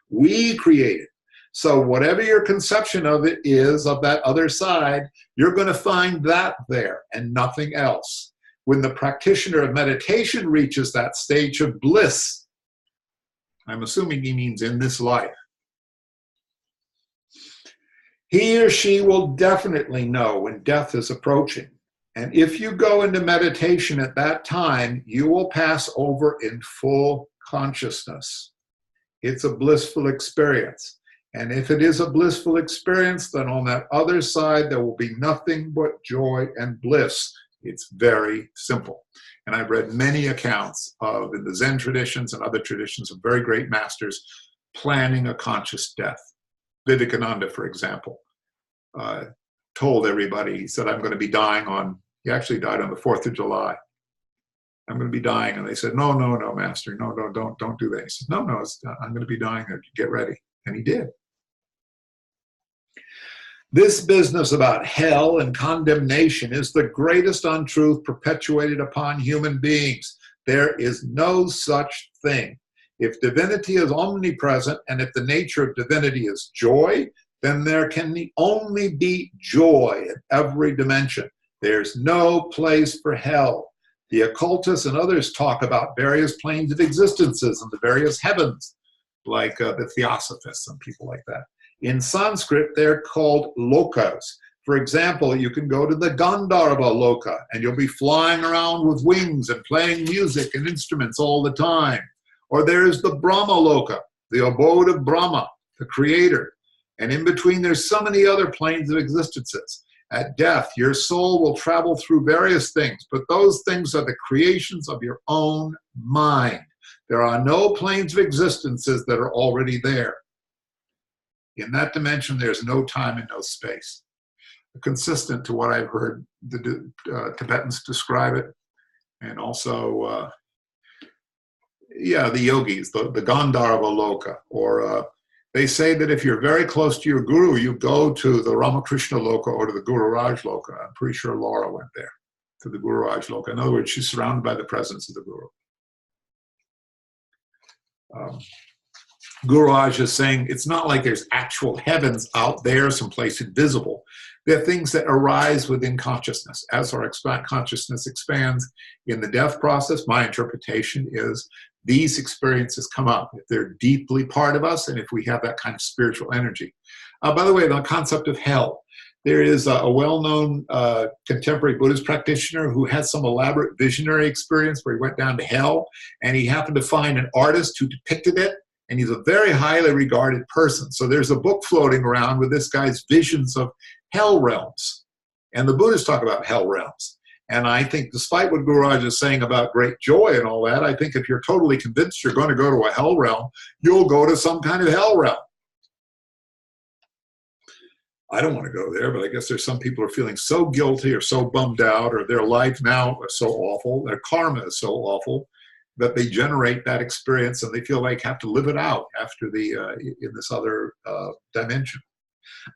We create it. So whatever your conception of it is, of that other side, you're going to find that there and nothing else. When the practitioner of meditation reaches that stage of bliss, I'm assuming he means in this life, he or she will definitely know when death is approaching. And if you go into meditation at that time, you will pass over in full consciousness. It's a blissful experience. And if it is a blissful experience, then on that other side, there will be nothing but joy and bliss. It's very simple. And I've read many accounts of, in the Zen traditions and other traditions of very great masters, planning a conscious death. Vivekananda, for example, told everybody, he said, I'm going to be dying on, he actually died on the 4th of July. I'm going to be dying. And they said, no, master, no, don't do that. He said, no, I'm going to be dying. Get ready. And he did. This business about hell and condemnation is the greatest untruth perpetuated upon human beings. There is no such thing. If divinity is omnipresent, and if the nature of divinity is joy, then there can only be joy in every dimension. There's no place for hell. The occultists and others talk about various planes of existences and the various heavens, like the Theosophists and people like that. In Sanskrit, they're called lokas. For example, you can go to the Gandharva loka, and you'll be flying around with wings and playing music and instruments all the time. Or there's the Brahma loka, the abode of Brahma, the creator. And in between, there's so many other planes of existences. At death, your soul will travel through various things, but those things are the creations of your own mind. There are no planes of existences that are already there. In that dimension, there's no time and no space. Consistent to what I've heard the Tibetans describe it, and also, the yogis, the Gandharva loka, or they say that if you're very close to your guru, you go to the Ramakrishna loka or to the Gururaj loka. I'm pretty sure Laura went there, to the Gururaj loka. In other words, she's surrounded by the presence of the guru. Gururaj is saying it's not like there's actual heavens out there someplace invisible. They're things that arise within consciousness. As our consciousness expands in the death process, my interpretation is these experiences come up if they're deeply part of us and if we have that kind of spiritual energy. By the way, the concept of hell. There is a well-known contemporary Buddhist practitioner who had some elaborate visionary experience where he went down to hell, and he happened to find an artist who depicted it, And he's a very highly regarded person. So there's a book floating around with this guy's visions of hell realms. And the Buddhists talk about hell realms. And I think despite what Gururaj is saying about great joy and all that, I think if you're totally convinced you're going to go to a hell realm, you'll go to some kind of hell realm. I don't want to go there, but I guess there's some people who are feeling so guilty or so bummed out, or their life now is so awful, their karma is so awful, that they generate that experience and they feel like have to live it out after in this other dimension.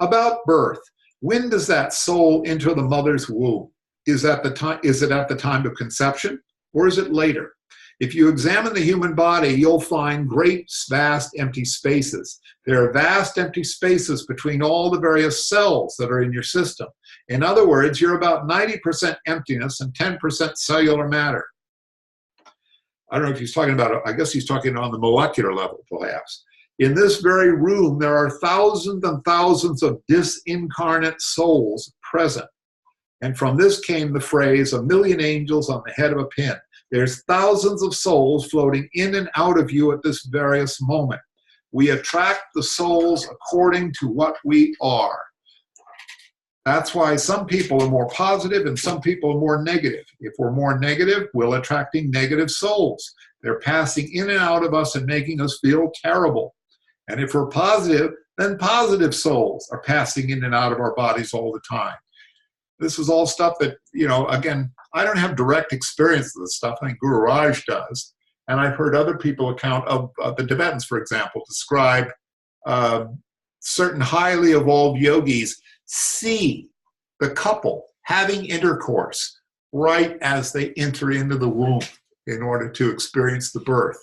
About birth, when does that soul enter the mother's womb? Is it at the time of conception, or is it later? If you examine the human body, you'll find great, vast, empty spaces. There are vast, empty spaces between all the various cells that are in your system. In other words, you're about 90% emptiness and 10% cellular matter. I don't know if he's talking about, I guess he's talking on the molecular level, perhaps. In this very room, there are thousands and thousands of disincarnate souls present. And from this came the phrase, 1,000,000 angels on the head of a pin. There's thousands of souls floating in and out of you at this various moment. We attract the souls according to what we are. That's why some people are more positive and some people are more negative. If we're more negative, we're attracting negative souls. They're passing in and out of us and making us feel terrible. And if we're positive, then positive souls are passing in and out of our bodies all the time. This is all stuff that, again, I don't have direct experience of this stuff. I think Gururaj does. And I've heard other people account of the Tibetans, for example, describe certain highly evolved yogis see the couple having intercourse right as they enter into the womb in order to experience the birth.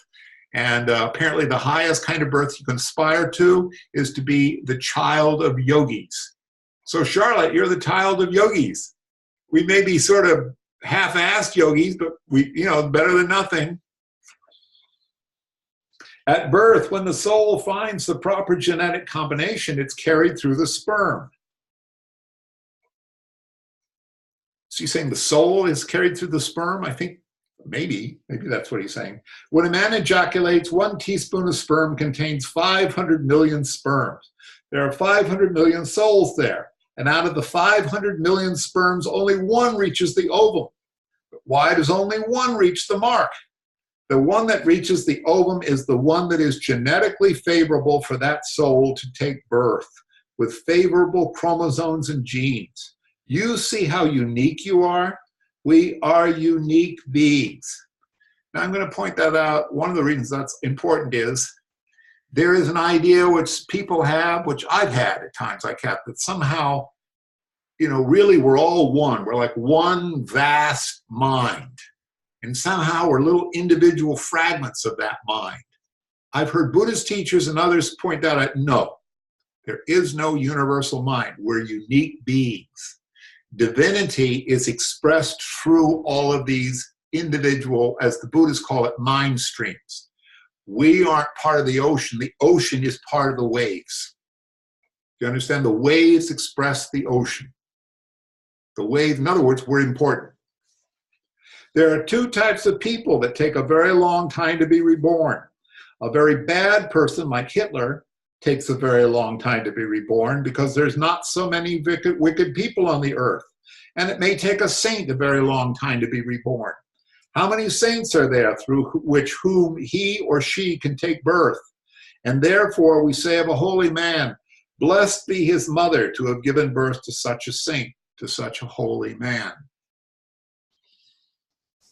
And apparently the highest kind of birth you can aspire to is to be the child of yogis. So Charlotte, you're the child of yogis. We may be sort of half-assed yogis, but we, better than nothing. At birth, when the soul finds the proper genetic combination, it's carried through the sperm. So he's saying the soul is carried through the sperm? I think maybe that's what he's saying. When a man ejaculates, 1 teaspoon of sperm contains 500 million sperms. There are 500 million souls there. And out of the 500 million sperms, only 1 reaches the ovum. But why does only 1 reach the mark? The one that reaches the ovum is the one that is genetically favorable for that soul to take birth, with favorable chromosomes and genes. You see how unique you are? We are unique beings. Now I'm going to point that out. One of the reasons that's important is there is an idea which people have, which I've had at times like that somehow, really we're all one. We're like one vast mind. And somehow we're little individual fragments of that mind. I've heard Buddhist teachers and others point that out. No, there is no universal mind. We're unique beings. Divinity is expressed through all of these individual, as the Buddhists call it, mind streams. We aren't part of the ocean. The ocean is part of the waves. Do you understand? The waves express the ocean. The wave, in other words, we're important. There are 2 types of people that take a very long time to be reborn. A very bad person like Hitler takes a very long time to be reborn because there's not so many wicked people on the earth. And it may take a saint a very long time to be reborn. How many saints are there through whom he or she can take birth? And therefore we say of a holy man, blessed be his mother to have given birth to such a saint, to such a holy man.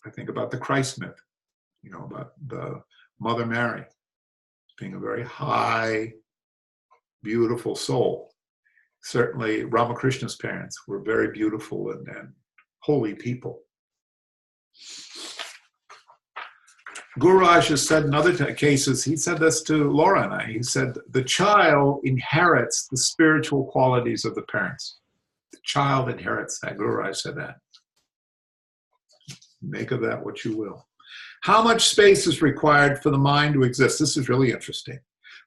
I think about the Christ myth, about the Mother Mary being a very high, beautiful soul. Certainly Ramakrishna's parents were very beautiful and holy people. Gururaj has said in other cases, he said this to Laura and I, he said, the child inherits the spiritual qualities of the parents. The child inherits that. Gururaj said that. Make of that what you will. How much space is required for the mind to exist? This is really interesting.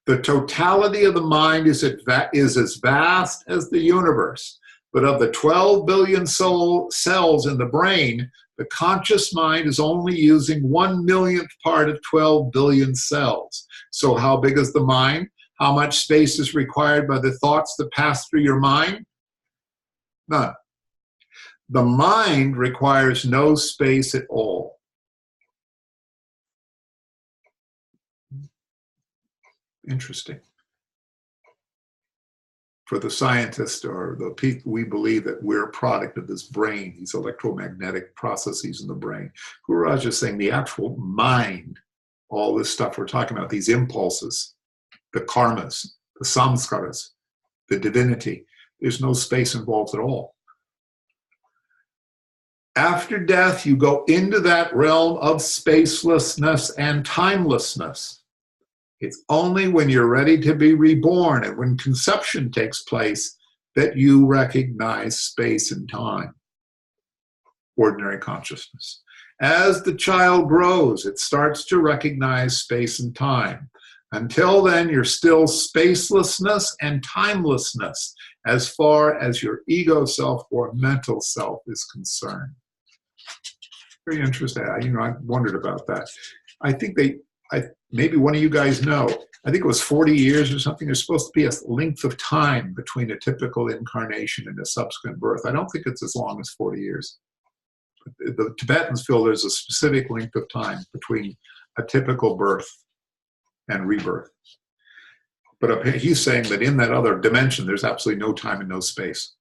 The totality of the mind is as vast as the universe. But of the 12 billion cells in the brain, the conscious mind is only using 1/millionth part of 12 billion cells. So how big is the mind? How much space is required by the thoughts that pass through your mind? None. The mind requires no space at all. Interesting. For the scientists or the people, we believe that we're a product of this brain, these electromagnetic processes in the brain. Gururaj is saying the actual mind, all this stuff we're talking about, these impulses, the karmas, the samskaras, the divinity, there's no space involved at all. After death, you go into that realm of spacelessness and timelessness. It's only when you're ready to be reborn and when conception takes place that you recognize space and time, ordinary consciousness. As the child grows, it starts to recognize space and time. Until then, you're still spacelessness and timelessness as far as your ego self or mental self is concerned. Very interesting. I wondered about that. I think maybe one of you guys know, I think it was 40 years or something. There's supposed to be a length of time between a typical incarnation and a subsequent birth. I don't think it's as long as 40 years. The Tibetans feel there's a specific length of time between a typical birth and rebirth. But he's saying that in that other dimension, there's absolutely no time and no space.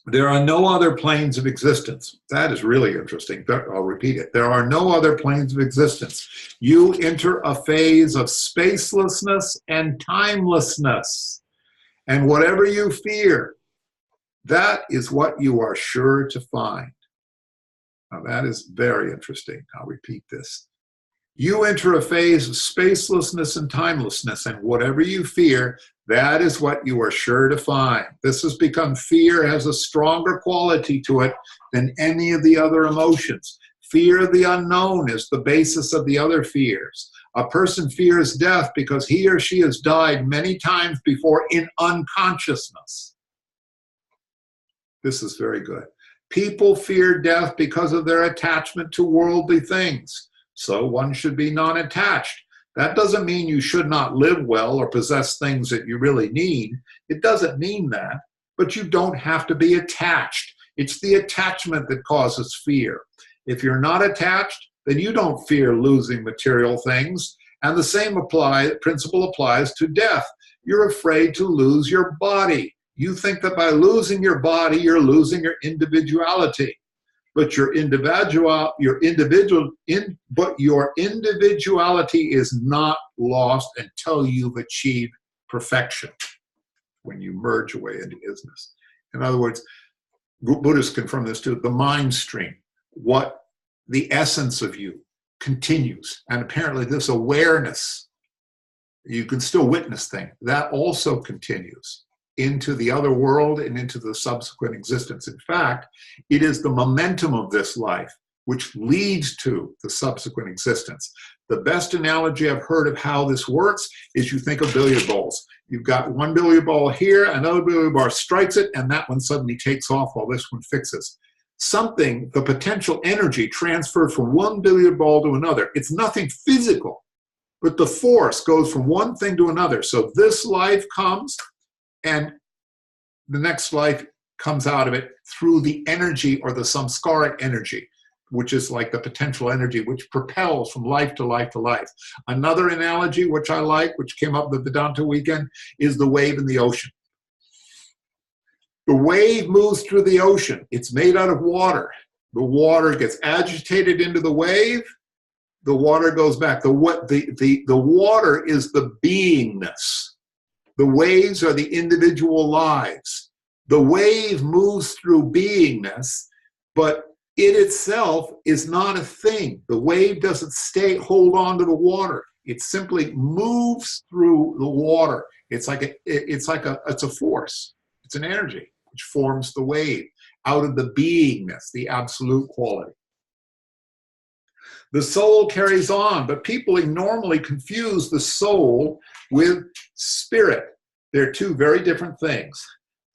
There are no other planes of existence. That is really interesting. I'll repeat it. There are no other planes of existence. You enter a phase of spacelessness and timelessness. And whatever you fear, that is what you are sure to find. Now that is very interesting. I'll repeat this. You enter a phase of spacelessness and timelessness, and whatever you fear, that is what you are sure to find. This has become fear has a stronger quality to it than any of the other emotions. Fear of the unknown is the basis of the other fears. A person fears death because he or she has died many times before in unconsciousness. This is very good. People fear death because of their attachment to worldly things. So one should be non-attached. That doesn't mean you should not live well or possess things that you really need. It doesn't mean that, but you don't have to be attached. It's the attachment that causes fear. If you're not attached, then you don't fear losing material things. And the same principle applies to death. You're afraid to lose your body. You think that by losing your body, you're losing your individuality. But your individuality is not lost until you've achieved perfection when you merge away into isness. In other words, Buddhists confirm this too, the mind stream, what the essence of you continues. And apparently this awareness, you can still witness things, that also continues into the other world and into the subsequent existence. In fact, it is the momentum of this life which leads to the subsequent existence. The best analogy I've heard of how this works is you think of billiard balls. You've got one billiard ball here, another billiard ball strikes it, and that one suddenly takes off while this one fixes. Something, the potential energy transferred from one billiard ball to another. It's nothing physical, but the force goes from one thing to another. So this life comes, and the next life comes out of it through the energy or the samskaric energy, which is like the potential energy which propels from life to life to life. Another analogy which I like, which came up the Vedanta weekend, is the wave in the ocean. The wave moves through the ocean. It's made out of water. The water gets agitated into the wave. The water goes back. The water is the beingness. The waves are the individual lives. The wave moves through beingness, but it itself is not a thing. The wave doesn't hold on to the water. It simply moves through the water. It's a force. It's an energy which forms the wave out of the beingness, the absolute quality. The soul carries on, but people normally confuse the soul with spirit. They're two very different things.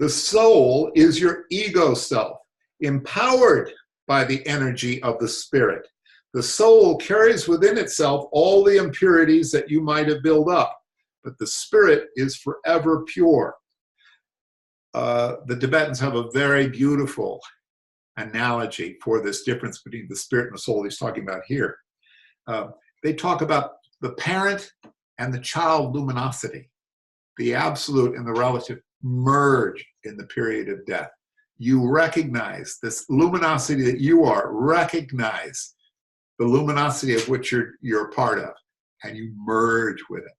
The soul is your ego self, empowered by the energy of the spirit. The soul carries within itself all the impurities that you might have built up, but the spirit is forever pure. The Tibetans have a very beautiful analogy for this difference between the spirit and the soul he's talking about here. They talk about the parent and the child luminosity. The absolute and the relative merge in the period of death. You recognize this luminosity that you are, recognize the luminosity of which you're a part of, and you merge with it.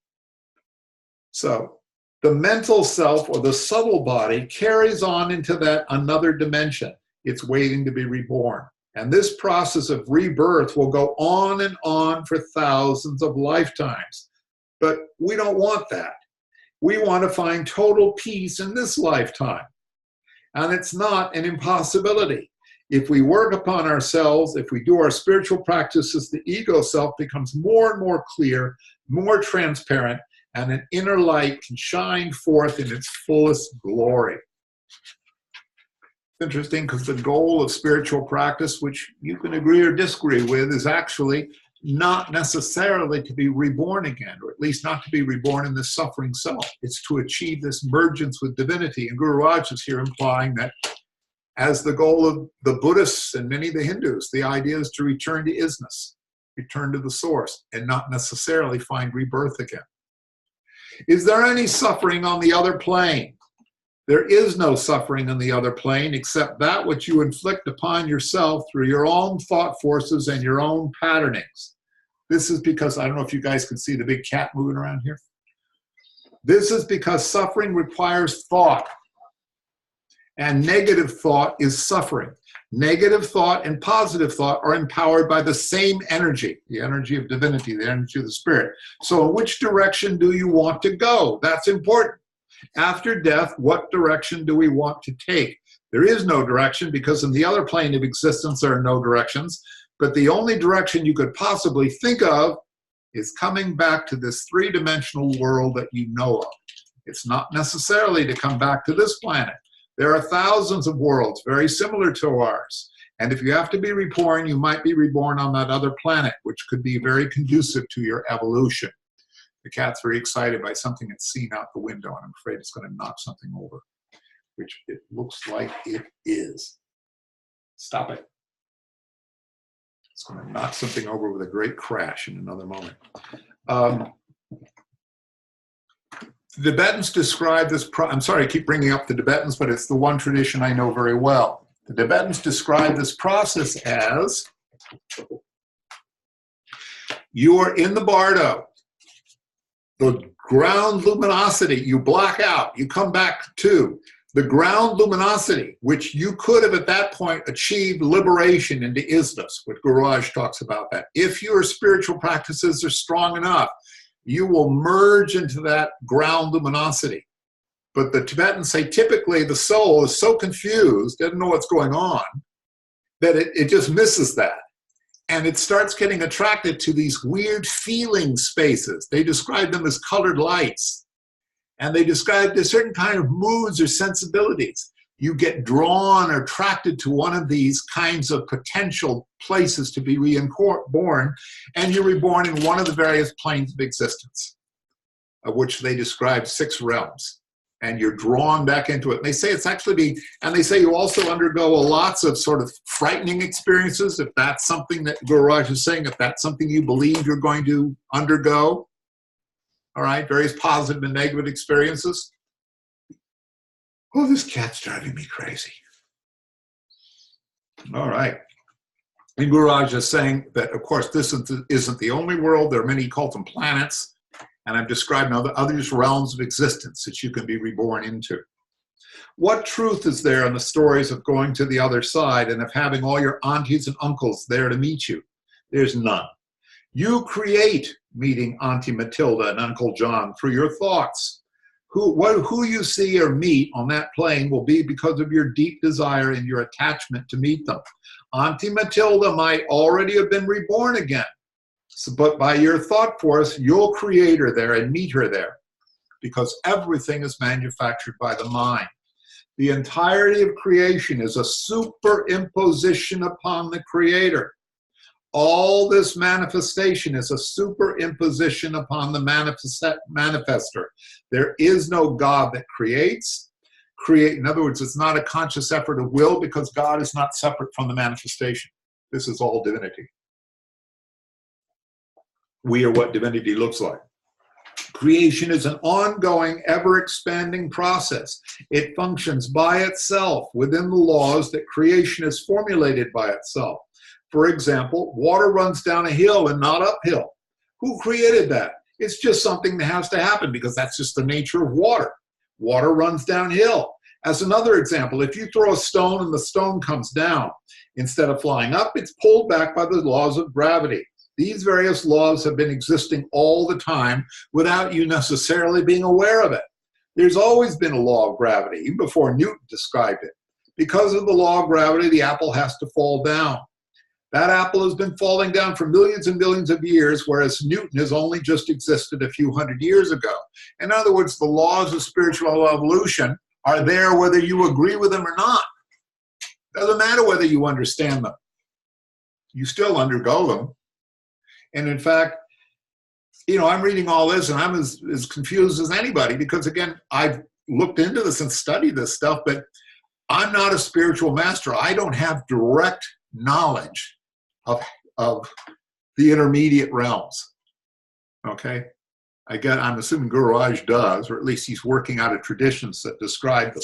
So the mental self, or the subtle body, carries on into that another dimension. It's waiting to be reborn. And this process of rebirth will go on and on for thousands of lifetimes. But we don't want that. We want to find total peace in this lifetime. And it's not an impossibility. If we work upon ourselves, if we do our spiritual practices, the ego self becomes more and more clear, more transparent, and an inner light can shine forth in its fullest glory. It's interesting because the goal of spiritual practice, which you can agree or disagree with, is actually not necessarily to be reborn again, or at least not to be reborn in this suffering self. It's to achieve this mergence with divinity. And Gururaj is here implying that as the goal of the Buddhists and many of the Hindus, the idea is to return to isness, return to the source, and not necessarily find rebirth again. Is there any suffering on the other plane? There is no suffering on the other plane except that which you inflict upon yourself through your own thought forces and your own patternings. This is because, I don't know if you guys can see the big cat moving around here. This is because suffering requires thought, and negative thought is suffering. Negative thought and positive thought are empowered by the same energy, the energy of divinity, the energy of the spirit. So in which direction do you want to go? That's important. After death, what direction do we want to take? There is no direction, because in the other plane of existence there are no directions, but the only direction you could possibly think of is coming back to this three-dimensional world that you know of. It's not necessarily to come back to this planet. There are thousands of worlds very similar to ours. And if you have to be reborn, you might be reborn on that other planet, which could be very conducive to your evolution. The cat's very excited by something it's seen out the window, and I'm afraid it's going to knock something over, which it looks like it is. Stop it. It's going to knock something over with a great crash in another moment. The Tibetans describe this, I'm sorry I keep bringing up the Tibetans, but it's the one tradition I know very well. The Tibetans describe this process as, you are in the bardo, the ground luminosity, you black out, you come back to the ground luminosity, which you could have at that point achieved liberation into isness, what Gururaj talks about that. If your spiritual practices are strong enough, you will merge into that ground luminosity. But the Tibetans say typically the soul is so confused, doesn't know what's going on, that it just misses that. And it starts getting attracted to these weird feeling spaces. They describe them as colored lights. And they describe a certain kind of moods or sensibilities. You get drawn or attracted to one of these kinds of potential places to be reborn, and you're reborn in one of the various planes of existence, of which they describe 6 realms. And you're drawn back into it. And they say it's actually and they say you also undergo lots of sort of frightening experiences, if that's something that Gururaj is saying, if that's something you believe you're going to undergo. All right, various positive and negative experiences. Oh, this cat's driving me crazy. All right. And Gururaj is saying that, of course, this isn't the only world. There are many, he calls them planets. And I'm describing other realms of existence that you can be reborn into. What truth is there in the stories of going to the other side and of having all your aunties and uncles there to meet you? There's none. You create meeting Auntie Matilda and Uncle John through your thoughts. Who you see or meet on that plane will be because of your deep desire and your attachment to meet them. Auntie Matilda might already have been reborn again, but by your thought force, you'll create her there and meet her there, because everything is manufactured by the mind. The entirety of creation is a superimposition upon the Creator. All this manifestation is a superimposition upon the manifester. There is no God that creates. In other words, it's not a conscious effort of will, because God is not separate from the manifestation. This is all divinity. We are what divinity looks like. Creation is an ongoing, ever-expanding process. It functions by itself within the laws that creation is formulated by itself. For example, water runs down a hill and not uphill. Who created that? It's just something that has to happen, because that's just the nature of water. Water runs downhill. As another example, if you throw a stone and the stone comes down, instead of flying up, it's pulled back by the laws of gravity. These various laws have been existing all the time without you necessarily being aware of it. There's always been a law of gravity, even before Newton described it. Because of the law of gravity, the apple has to fall down. That apple has been falling down for millions and millions of years, whereas Newton has only just existed a few hundred years ago. In other words, the laws of spiritual evolution are there whether you agree with them or not. Doesn't matter whether you understand them. You still undergo them. And in fact, I'm reading all this and I'm as confused as anybody, because again, I've looked into this and studied this stuff, but I'm not a spiritual master. I don't have direct knowledge of the intermediate realms. Okay? I'm assuming Gururaj does, or at least he's working out of traditions that describe them.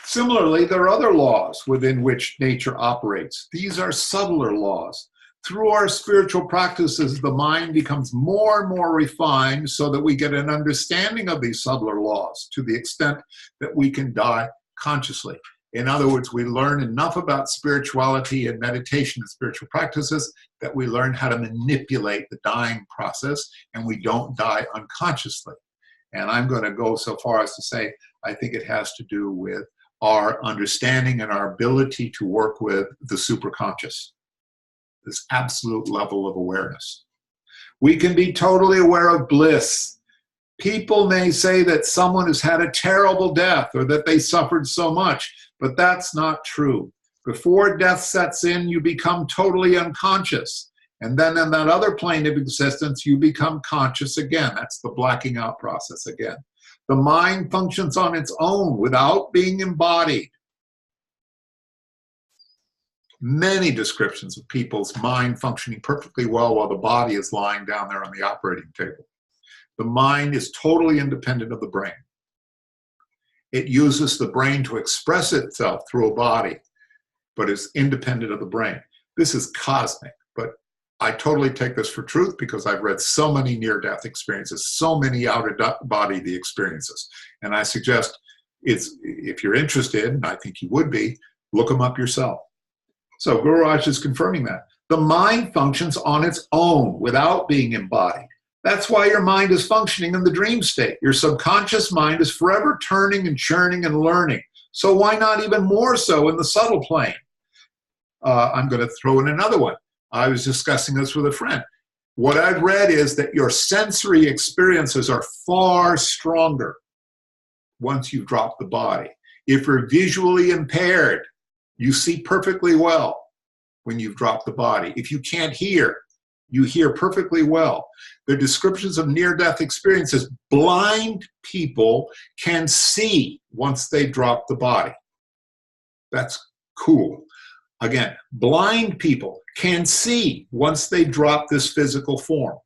Similarly, there are other laws within which nature operates. These are subtler laws. Through our spiritual practices, the mind becomes more and more refined so that we get an understanding of these subtler laws to the extent that we can die consciously. In other words, we learn enough about spirituality and meditation and spiritual practices that we learn how to manipulate the dying process, and we don't die unconsciously. And I'm going to go so far as to say, I think it has to do with our understanding and our ability to work with the superconscious, this absolute level of awareness. We can be totally aware of bliss. People may say that someone has had a terrible death or that they suffered so much, but that's not true. Before death sets in, you become totally unconscious. And then in that other plane of existence, you become conscious again. That's the blacking out process again. The mind functions on its own without being embodied. Many descriptions of people's mind functioning perfectly well while the body is lying down there on the operating table. The mind is totally independent of the brain. It uses the brain to express itself through a body, but is independent of the brain. This is cosmic, but I totally take this for truth because I've read so many near-death experiences, so many out-of-body experiences. And I suggest, if you're interested, and I think you would be, look them up yourself. So Gururaj is confirming that. The mind functions on its own without being embodied. That's why your mind is functioning in the dream state. Your subconscious mind is forever turning and churning and learning. So why not even more so in the subtle plane? I'm going to throw in another one. I was discussing this with a friend. What I've read is that your sensory experiences are far stronger once you've dropped the body. If you're visually impaired, you see perfectly well when you've dropped the body. If you can't hear, you hear perfectly well. The descriptions of near-death experiences, blind people can see once they drop the body. That's cool. Again, blind people can see once they drop this physical form.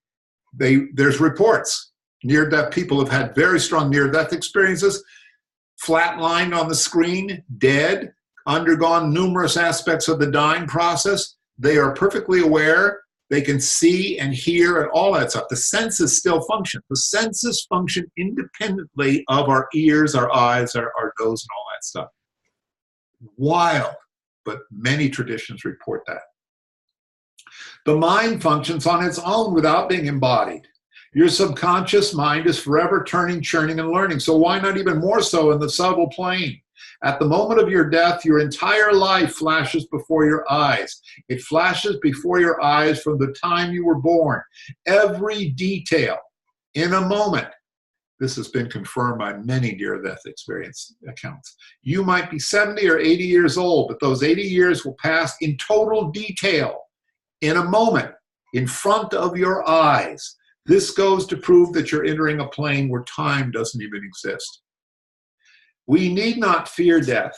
There's reports. Near-death people have had very strong near-death experiences, flatlined on the screen, dead, undergone numerous aspects of the dying process. They are perfectly aware. They can see and hear and all that stuff. The senses still function. The senses function independently of our ears, our eyes, our nose, and all that stuff. Wild, but many traditions report that. The mind functions on its own without being embodied. Your subconscious mind is forever turning, churning, and learning. So why not even more so in the subtle plane? At the moment of your death, your entire life flashes before your eyes. It flashes before your eyes from the time you were born. Every detail in a moment This has been confirmed by many near-death experience accounts. You might be 70 or 80 years old, but those 80 years will pass in total detail, in a moment, in front of your eyes. This goes to prove that you're entering a plane where time doesn't even exist. We need not fear death.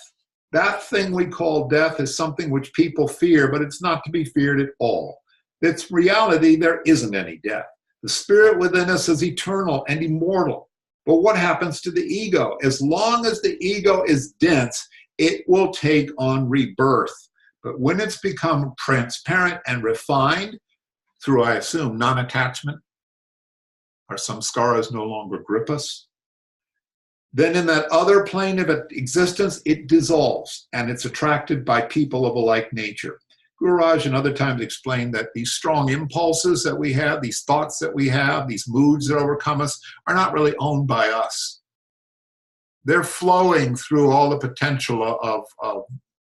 That thing we call death is something which people fear, but it's not to be feared at all. It's reality, there isn't any death. The spirit within us is eternal and immortal. But what happens to the ego? As long as the ego is dense, it will take on rebirth. But when it's become transparent and refined, through, I assume, non-attachment, our samskaras no longer grip us, then in that other plane of existence, it dissolves, and it's attracted by people of a like nature. Gururaj and other times explained that these strong impulses that we have, these thoughts that we have, these moods that overcome us, are not really owned by us. They're flowing through all the potential of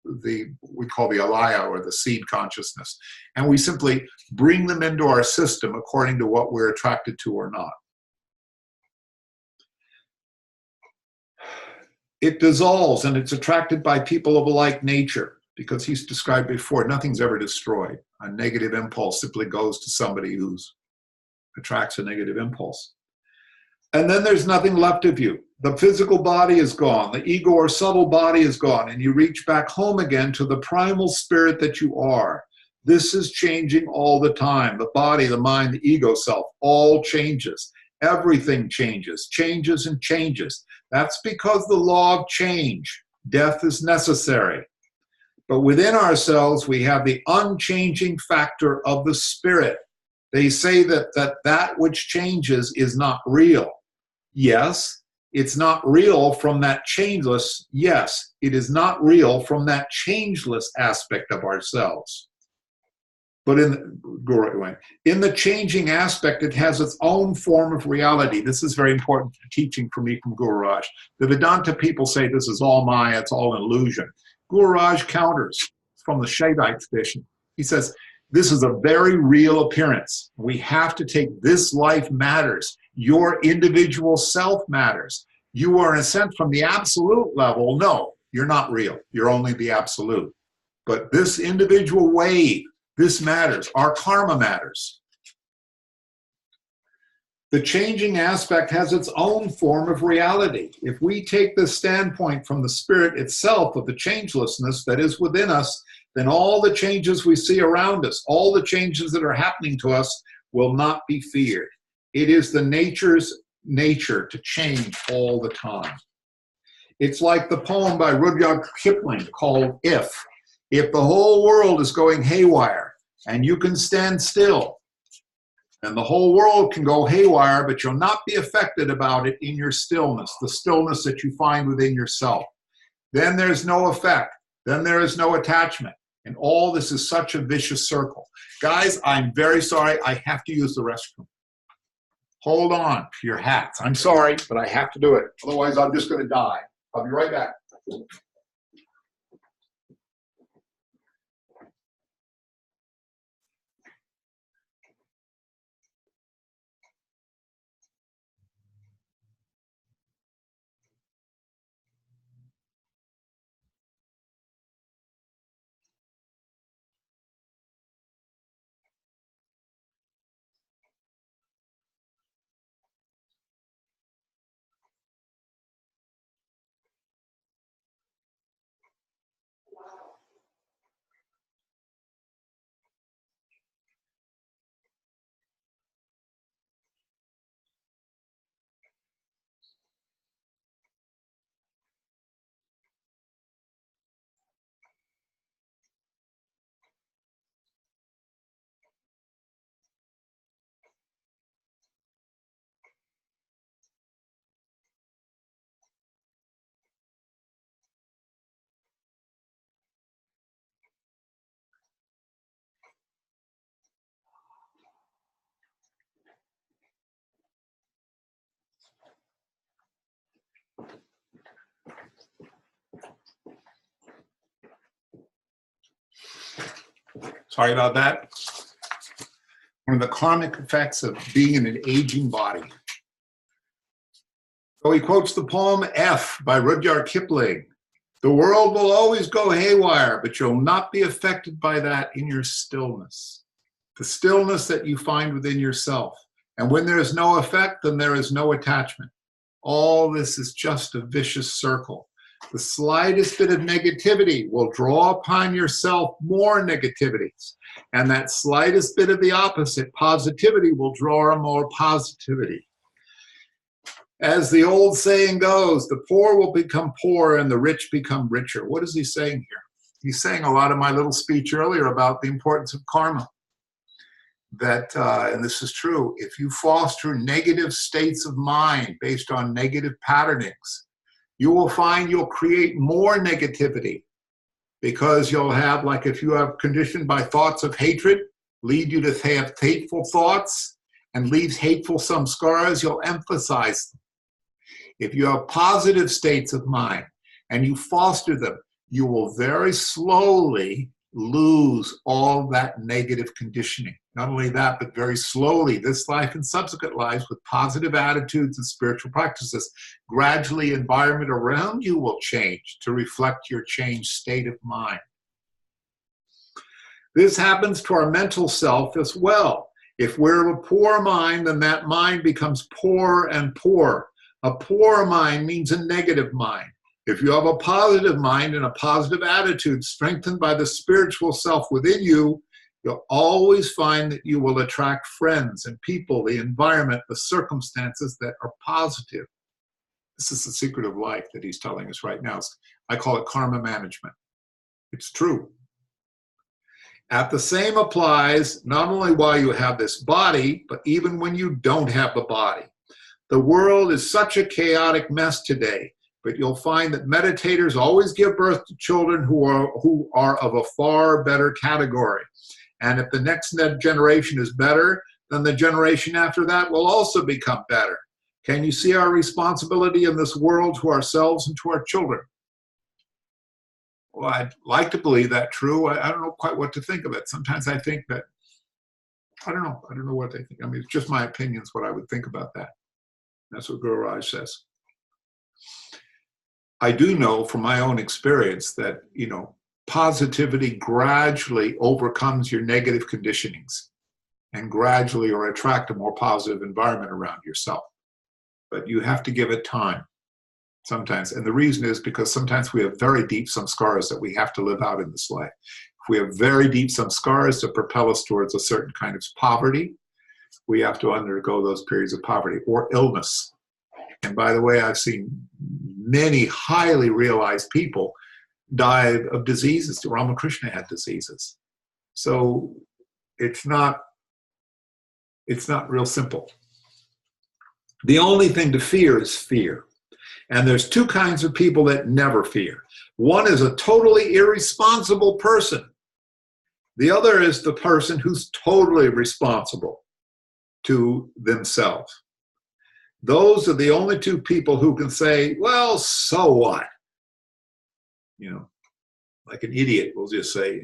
we call the alaya, or the seed consciousness. And we simply bring them into our system according to what we're attracted to or not. It dissolves, and it's attracted by people of a like nature. Because he's described before, nothing's ever destroyed. A negative impulse simply goes to somebody who attracts a negative impulse. And then there's nothing left of you. The physical body is gone. The ego or subtle body is gone. And you reach back home again to the primal spirit that you are. This is changing all the time. The body, the mind, the ego self, all changes. Everything changes, changes and changes. That's because the law of change. Death is necessary. But within ourselves, we have the unchanging factor of the spirit. They say that which changes is not real. Yes, it's not real from that changeless. Yes, it is not real from that changeless aspect of ourselves. But in the changing aspect, it has its own form of reality. This is very important teaching for me from Gururaj. The Vedanta people say this is all Maya, it's all an illusion. Gururaj counters from the Shaivite tradition. He says, this is a very real appearance. We have to take this life matters. Your individual self matters. You are, in a sense, from the absolute level. No, you're not real. You're only the absolute. But this individual wave, this matters. Our karma matters. The changing aspect has its own form of reality. If we take this standpoint from the spirit itself of the changelessness that is within us, then all the changes we see around us, all the changes that are happening to us, will not be feared. It is the nature's nature to change all the time. It's like the poem by Rudyard Kipling called If. If the whole world is going haywire and you can stand still, and the whole world can go haywire, but you'll not be affected about it in your stillness, the stillness that you find within yourself. Then there's no effect. Then there is no attachment. And all this is such a vicious circle. Guys, I'm very sorry. I have to use the restroom. Hold on to your hats. I'm sorry, but I have to do it. Otherwise, I'm just going to die. I'll be right back. Sorry about that. One of the karmic effects of being in an aging body. So he quotes the poem F by Rudyard Kipling. The world will always go haywire, but you'll not be affected by that in your stillness. The stillness that you find within yourself. And when there is no effect, then there is no attachment. All this is just a vicious circle. The slightest bit of negativity will draw upon yourself more negativities. And that slightest bit of the opposite, positivity, will draw on more positivity. As the old saying goes, the poor will become poor and the rich become richer. What is he saying here? He's saying a lot of my little speech earlier about the importance of karma. That, and this is true, if you foster negative states of mind based on negative patternings, you will find you'll create more negativity, because you'll have, like if you have conditioned by thoughts of hatred, lead you to have hateful thoughts and leaves hateful some scars, you'll emphasize them. If you have positive states of mind and you foster them, you will very slowly lose all that negative conditioning. Not only that, but very slowly, this life and subsequent lives, with positive attitudes and spiritual practices, gradually environment around you will change to reflect your changed state of mind. This happens to our mental self as well. If we're of a poor mind, then that mind becomes poor and poor. A poor mind means a negative mind. If you have a positive mind and a positive attitude strengthened by the spiritual self within you, you'll always find that you will attract friends and people, the environment, the circumstances that are positive. This is the secret of life that he's telling us right now. I call it karma management. It's true. At the same applies not only while you have this body, but even when you don't have the body. The world is such a chaotic mess today, but you'll find that meditators always give birth to children who are of a far better category. And if the next generation is better, then the generation after that will also become better. Can you see our responsibility in this world to ourselves and to our children? Well, I'd like to believe that true. I don't know quite what to think of it. Sometimes I think that, I don't know what they think. I mean, it's just my opinions, what I would think about that. That's what Gururaj says. I do know from my own experience that, positivity gradually overcomes your negative conditionings and gradually or attract a more positive environment around yourself. But you have to give it time sometimes. And the reason is because sometimes we have very deep samskaras that we have to live out in this life. If we have very deep samskaras to propel us towards a certain kind of poverty, we have to undergo those periods of poverty or illness. And by the way, I've seen many highly realized people die of diseases. Ramakrishna had diseases. So it's not real simple. The only thing to fear is fear. And there's two kinds of people that never fear. One is a totally irresponsible person. The other is the person who's totally responsible to themselves. Those are the only two people who can say, well, so what? Like an idiot will just say,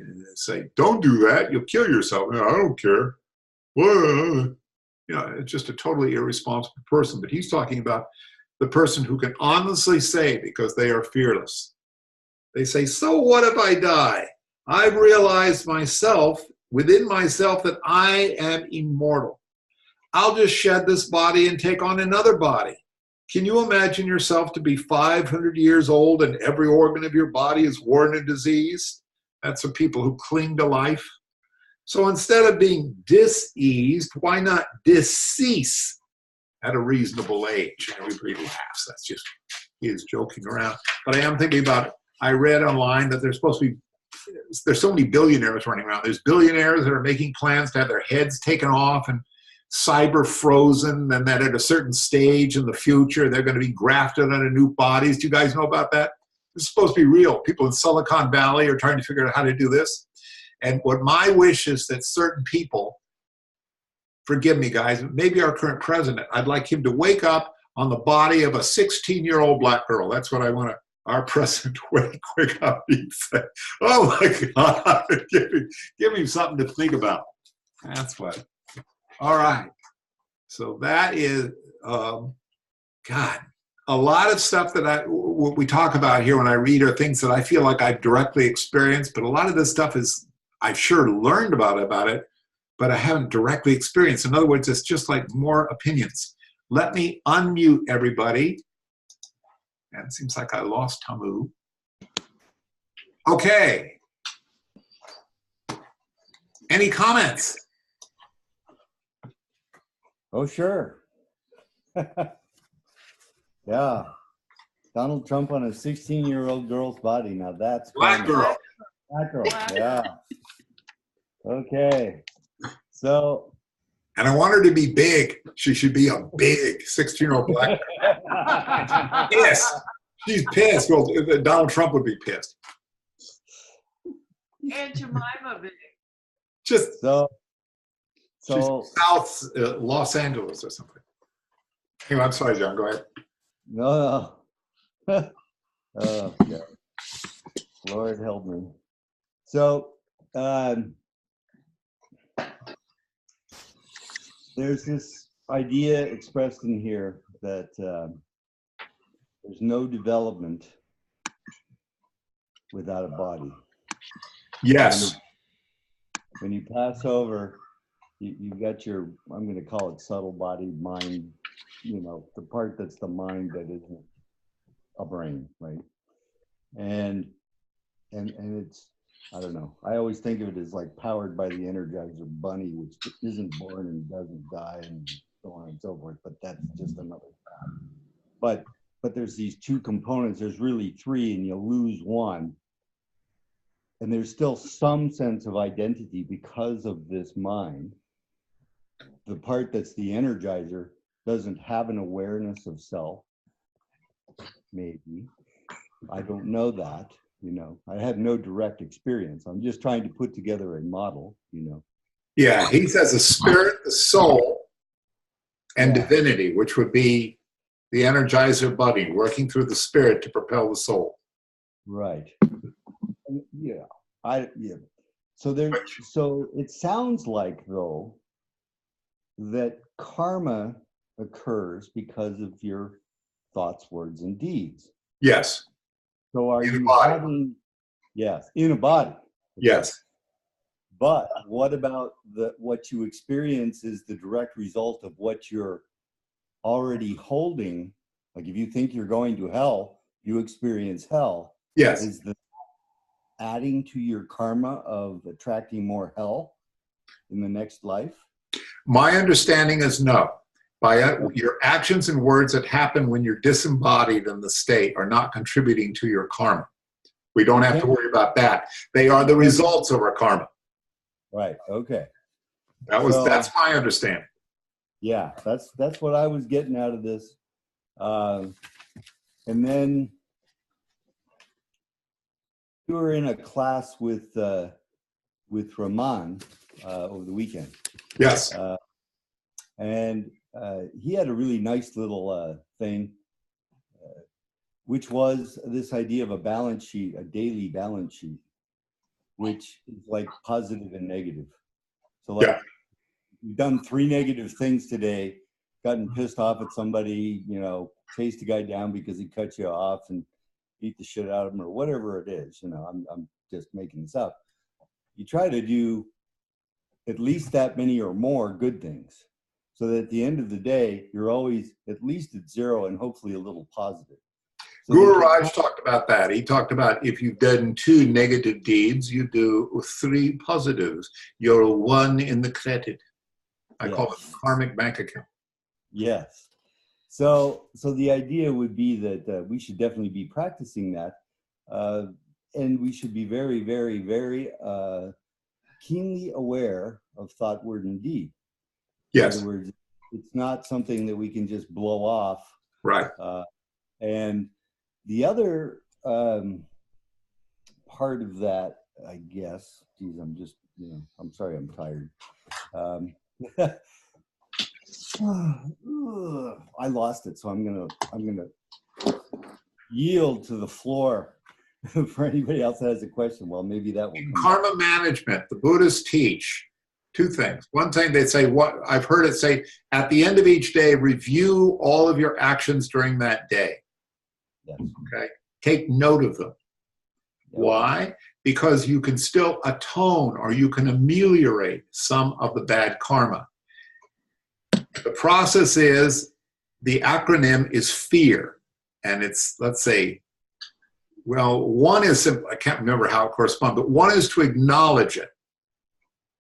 don't do that, you'll kill yourself. No, I don't care. Well, it's just a totally irresponsible person. But he's talking about the person who can honestly say, because they are fearless, they say, so what if I die? I've realized within myself, that I am immortal. I'll just shed this body and take on another body. Can you imagine yourself to be 500 years old and every organ of your body is worn and diseased? That's for people who cling to life. So instead of being diseased, why not decease at a reasonable age? And everybody laughs. That's just, he is joking around. But I am thinking about it. I read online that there's so many billionaires running around. There's billionaires that are making plans to have their heads taken off and cyber frozen, and that at a certain stage in the future, they're going to be grafted onto new bodies. Do you guys know about that? This is supposed to be real. People in Silicon Valley are trying to figure out how to do this. And what my wish is that certain people, forgive me guys, maybe our current president, I'd like him to wake up on the body of a 16-year-old black girl. That's what I want our president to wake up and say, oh my God, give me something to think about. That's what. All right. So that is, God, a lot of stuff that what we talk about here when I read are things that I feel like I've directly experienced, but a lot of this stuff is, I've sure learned about it, but I haven't directly experienced. In other words, it's just like more opinions. Let me unmute everybody. And it seems like I lost Tamu. Okay. Any comments? Oh, sure. Yeah. Donald Trump on a 16-year-old girl's body. Now that's Black girl. Black girl. Yeah. Okay. So. And I want her to be big. She should be a big 16-year-old black girl. Yes. She's pissed. Well, Donald Trump would be pissed. And Jemima big. Just so South Los Angeles or something. Anyway, I'm sorry, John. Go ahead. No. Oh, God. Lord help me. So there's this idea expressed in here that there's no development without a body. Yes. When you pass over, you've got your, I'm going to call it subtle body, mind, you know, the part that's the mind that isn't a brain, right? And it's, I don't know, I always think of it as like powered by the Energizer Bunny, which isn't born and doesn't die and so on and so forth, but that's just another fact. But there's these two components, there's really three, and you lose one. And there's still some sense of identity because of this mind. The part that's the energizer doesn't have an awareness of self, maybe. I don't know that, you know. I have no direct experience. I'm just trying to put together a model, you know. Yeah, he says the spirit, the soul, and divinity, which would be the energizer bunny working through the spirit to propel the soul. Right. Yeah. So it sounds like, though, that karma occurs because of your thoughts, words, and deeds. Yes. So are in you a body. having, yes, in a body. Yes. But what about what you experience is the direct result of what you're already holding? Like if you think you're going to hell, you experience hell. Yes. Is the adding to your karma of attracting more hell in the next life? My understanding is no. By your actions and words that happen when you're disembodied in the state are not contributing to your karma. We don't have to worry about that. They are the results of our karma. Right. Okay. That's my understanding. Yeah, that's what I was getting out of this. And then we were in a class with Rahman over the weekend. Yes. And he had a really nice little thing, which was this idea of a balance sheet, a daily balance sheet, which is like positive and negative. So like you've done 3 negative things today, gotten pissed off at somebody, you know, chased a guy down because he cut you off and beat the shit out of him or whatever it is, you know, I'm just making this up. You try to do at least that many or more good things so that at the end of the day, you're always at least at 0 and hopefully a little positive. So Gururaj talked about that. He talked about if you've done 2 negative deeds, you do 3 positives. You're 1 in the credit. I call it karmic bank account. Yes. So the idea would be that we should definitely be practicing that. And we should be very, very, very keenly aware of thought, word, and deed. Yes. In other words, it's not something that we can just blow off. Right. And the other part of that, I guess, geez, I'm just, you know, I'm sorry, I'm tired. I lost it, so I'm gonna yield to the floor for anybody else that has a question. Well, maybe that will In come karma management, the Buddhists teach Two things. One thing they say, what I've heard it say, at the end of each day, review all of your actions during that day. Yes. Okay? Take note of them. Why? Because you can still atone or you can ameliorate some of the bad karma. The process is, the acronym is FEAR. And it's, let's say, well, one is simple. I can't remember how it corresponds, but one is to acknowledge it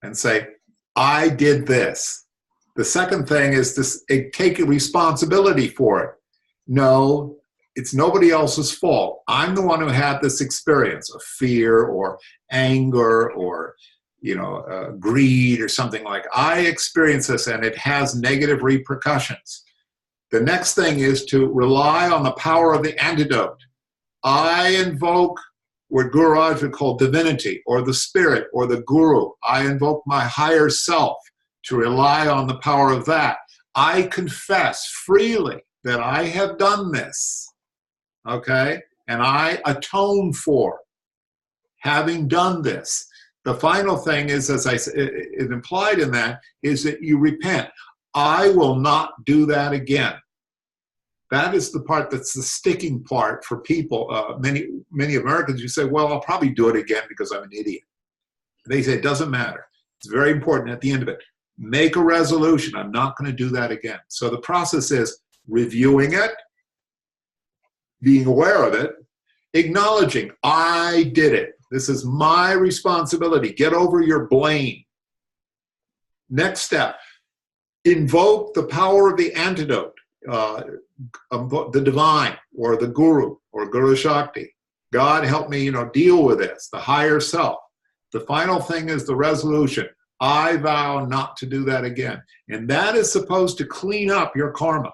and say, I did this. The second thing is to take responsibility for it. No, it's nobody else's fault. I'm the one who had this experience of fear or anger or, greed or something like. I experienced this and it has negative repercussions. The next thing is to rely on the power of the antidote. I invoke what Gururaj would call divinity or the spirit or the guru. I invoke my higher self to rely on the power of that. I confess freely that I have done this, okay? And I atone for having done this. The final thing is, as I said, it implied in that, is that you repent. I will not do that again. That is the part that's the sticking part for people. Many Americans, you say, well, I'll probably do it again because I'm an idiot. They say, it doesn't matter. It's very important at the end of it. Make a resolution. I'm not going to do that again. So the process is reviewing it, being aware of it, acknowledging, I did it. This is my responsibility. Get over your blame. Next step, invoke the power of the antidote. The divine or the guru or Guru Shakti. God help me, deal with this, the higher self. The final thing is the resolution. I vow not to do that again. And that is supposed to clean up your karma.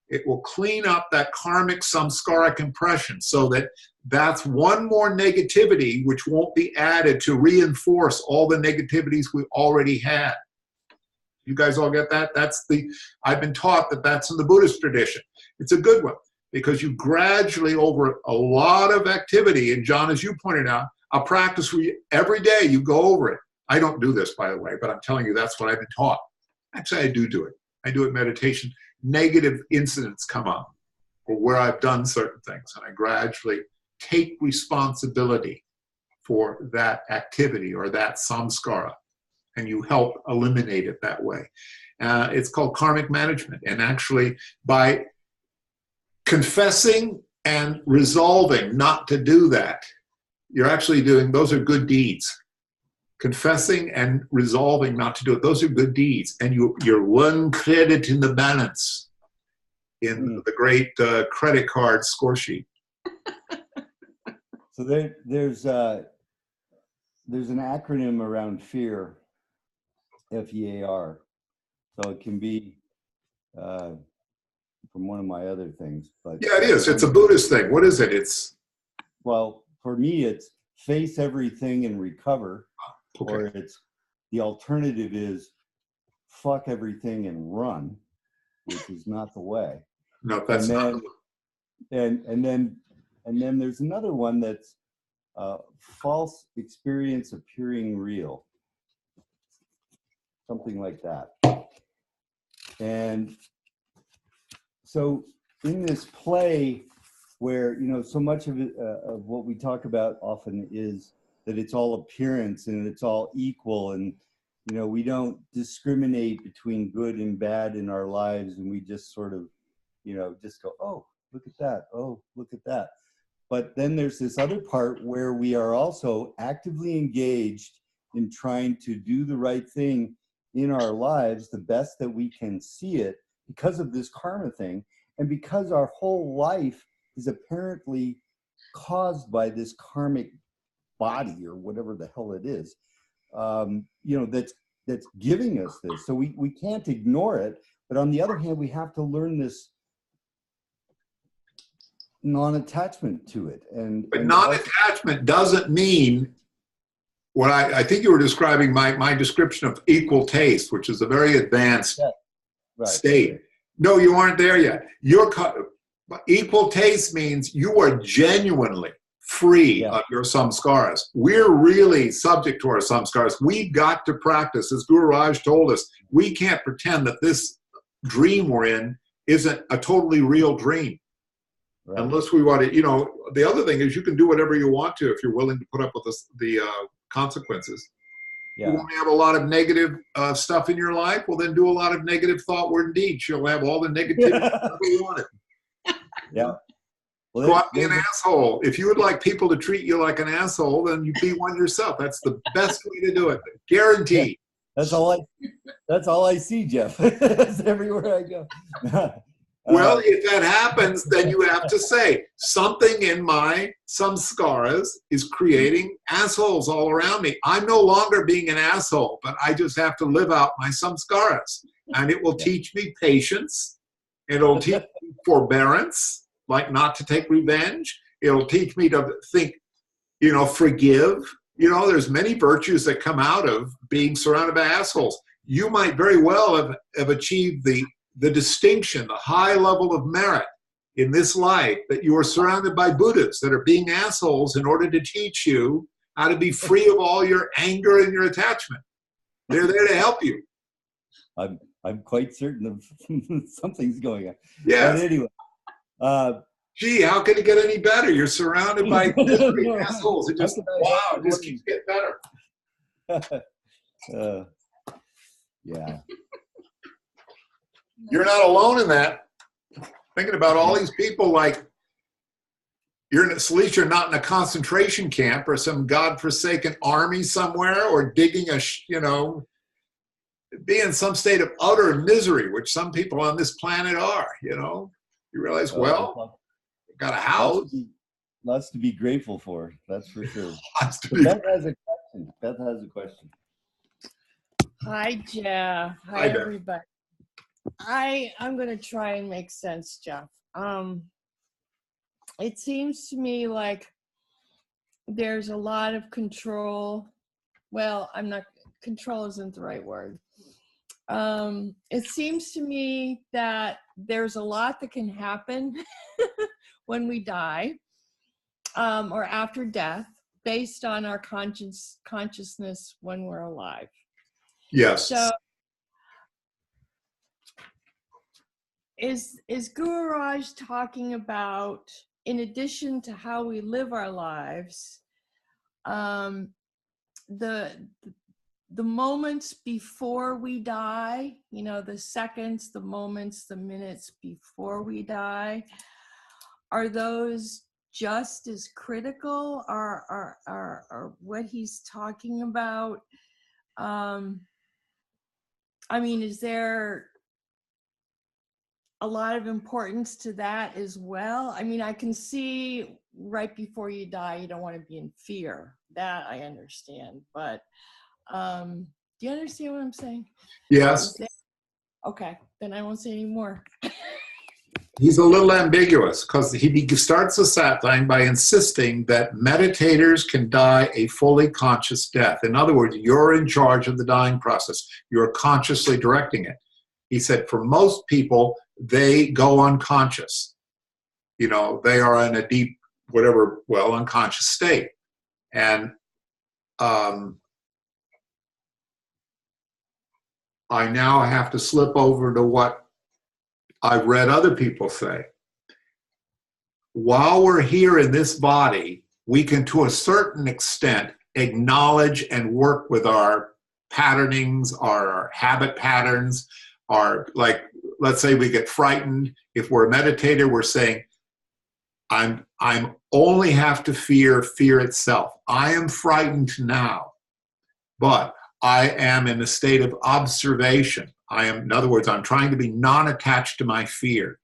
It will clean up that karmic samskaric impression so that that's one more negativity which won't be added to reinforce all the negativities we already had. You guys all get that? I've been taught that that's in the Buddhist tradition. It's a good one because you gradually, over a lot of activity, and John, as you pointed out, a practice where every day you go over it. I don't do this, by the way, but I'm telling you that's what I've been taught. Actually, I do it. I do it in meditation. Negative incidents come up or where I've done certain things, and I gradually take responsibility for that activity or that samskara. And you help eliminate it that way. It's called karmic management. And actually, by confessing and resolving not to do that, you're actually doing, those are good deeds. Confessing and resolving not to do it, those are good deeds. And you're one credit in the balance in the great credit card score sheet. So there's an acronym around fear. FEAR. So it can be from one of my other things. But yeah, it is. It's a Buddhist thing. What is it? Well, for me, it's face everything and recover. Okay. Or the alternative is fuck everything and run, which is not the way. No, that's not. And then there's another one that's false experience appearing real. Something like that. And so in this play where, so much of it, of what we talk about often is that it's all appearance and it's all equal and, we don't discriminate between good and bad in our lives and we just sort of, just go, oh, look at that. Oh, look at that. But then there's this other part where we are also actively engaged in trying to do the right thing in our lives the best that we can see it because of this karma thing and because our whole life is apparently caused by this karmic body or whatever the hell it is, that's giving us this. So we can't ignore it, but on the other hand, we have to learn this non-attachment to it. But non-attachment doesn't mean what I think you were describing my description of equal taste, which is a very advanced state. No, you aren't there yet. Equal taste means you are genuinely, free of your samskaras. We're really subject to our samskaras. We've got to practice. As Gururaj told us, we can't pretend that this dream we're in isn't a totally real dream. Right. Unless we want to, you know, the other thing is you can do whatever you want to if you're willing to put up with the consequences. You want to have a lot of negative stuff in your life, well, then do a lot of negative thought, word, and deed. You'll have all the negativity you want it. Yeah. Well, go out and be an asshole. If you would like people to treat you like an asshole, then you be one yourself. That's the best way to do it. Guaranteed. That's all I see, Jeff. That's everywhere I go. Well, if that happens, then you have to say, something in my samskaras is creating assholes all around me. I'm no longer being an asshole, but I just have to live out my samskaras. And it will teach me patience. It'll teach me forbearance, like not to take revenge. It'll teach me to think, you know, forgive. You know, there's many virtues that come out of being surrounded by assholes. You might very well have achieved the distinction, the high level of merit in this life, that you are surrounded by Buddhas that are being assholes in order to teach you how to be free of all your anger and your attachment. They're there to help you. I'm quite certain of something's going on. Yeah. But anyway. Gee, how could it get any better? You're surrounded by misery, assholes. It just, wow, it just keeps getting better. Yeah. You're not alone in that. Thinking about all these people, like, at least you're not in a concentration camp or some godforsaken army somewhere, or digging be in some state of utter misery, which some people on this planet are, you know. You realize, well, got a house. Lots to be grateful for, that's for sure. Beth has a question. Hi, Jeff. Hi, everybody. I'm going to try and make sense, Jeff. It seems to me like there's a lot of control. Well, control isn't the right word. It seems to me that there's a lot that can happen when we die, or after death, based on our consciousness when we're alive. Yes. So, is Gururaj talking about, in addition to how we live our lives, the moments before we die, you know, the seconds, the moments, the minutes before we die, are those just as critical? Are what he's talking about? I mean, is there a lot of importance to that as well? I mean, I can see right before you die, you don't want to be in fear. That I understand, but do you understand what I'm saying? Yes. Okay, then I won't say any more. He's a little ambiguous because he starts the satsang by insisting that meditators can die a fully conscious death. In other words, you're in charge of the dying process. You're consciously directing it. He said for most people, they go unconscious. You know, they are in a deep, unconscious state. And I now have to slip over to what I've read other people say. While we're here in this body, we can, to a certain extent, acknowledge and work with our patternings, our habit patterns, let's say we get frightened. If we're a meditator, we're saying, I'm only have to fear itself. I am frightened now, but I am in a state of observation. In other words, I'm trying to be non-attached to my fear.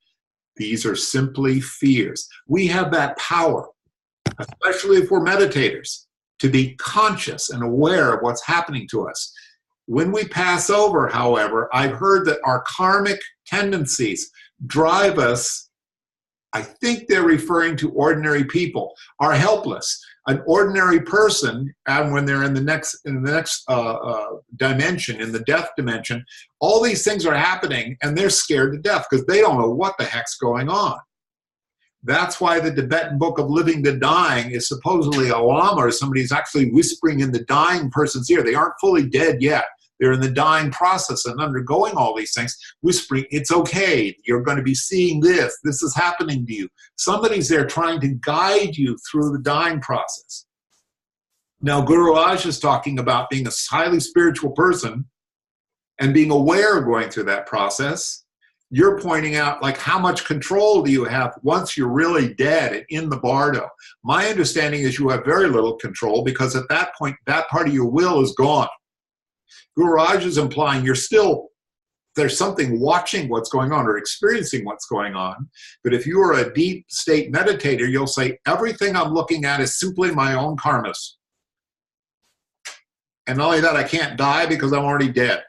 These are simply fears. We have that power, especially if we're meditators, to be conscious and aware of what's happening to us. When we pass over, however, I've heard that our karmic tendencies drive us, I think they're referring to ordinary people, are helpless. An ordinary person, and when they're in the next dimension, in the death dimension, all these things are happening and they're scared to death because they don't know what the heck's going on. That's why the Tibetan book of living to dying is supposedly a lama or somebody who's actually whispering in the dying person's ear. They aren't fully dead yet. They're in the dying process and undergoing all these things, whispering, it's okay, you're going to be seeing this, this is happening to you. Somebody's there trying to guide you through the dying process. Now, Gururaj is talking about being a highly spiritual person and being aware of going through that process. You're pointing out, like, how much control do you have once you're really dead and in the bardo? My understanding is you have very little control, because at that point, that part of your will is gone. Gururaj is implying there's something watching what's going on or experiencing what's going on. But if you are a deep state meditator, you'll say, everything I'm looking at is simply my own karmas. And not only that, I can't die because I'm already dead.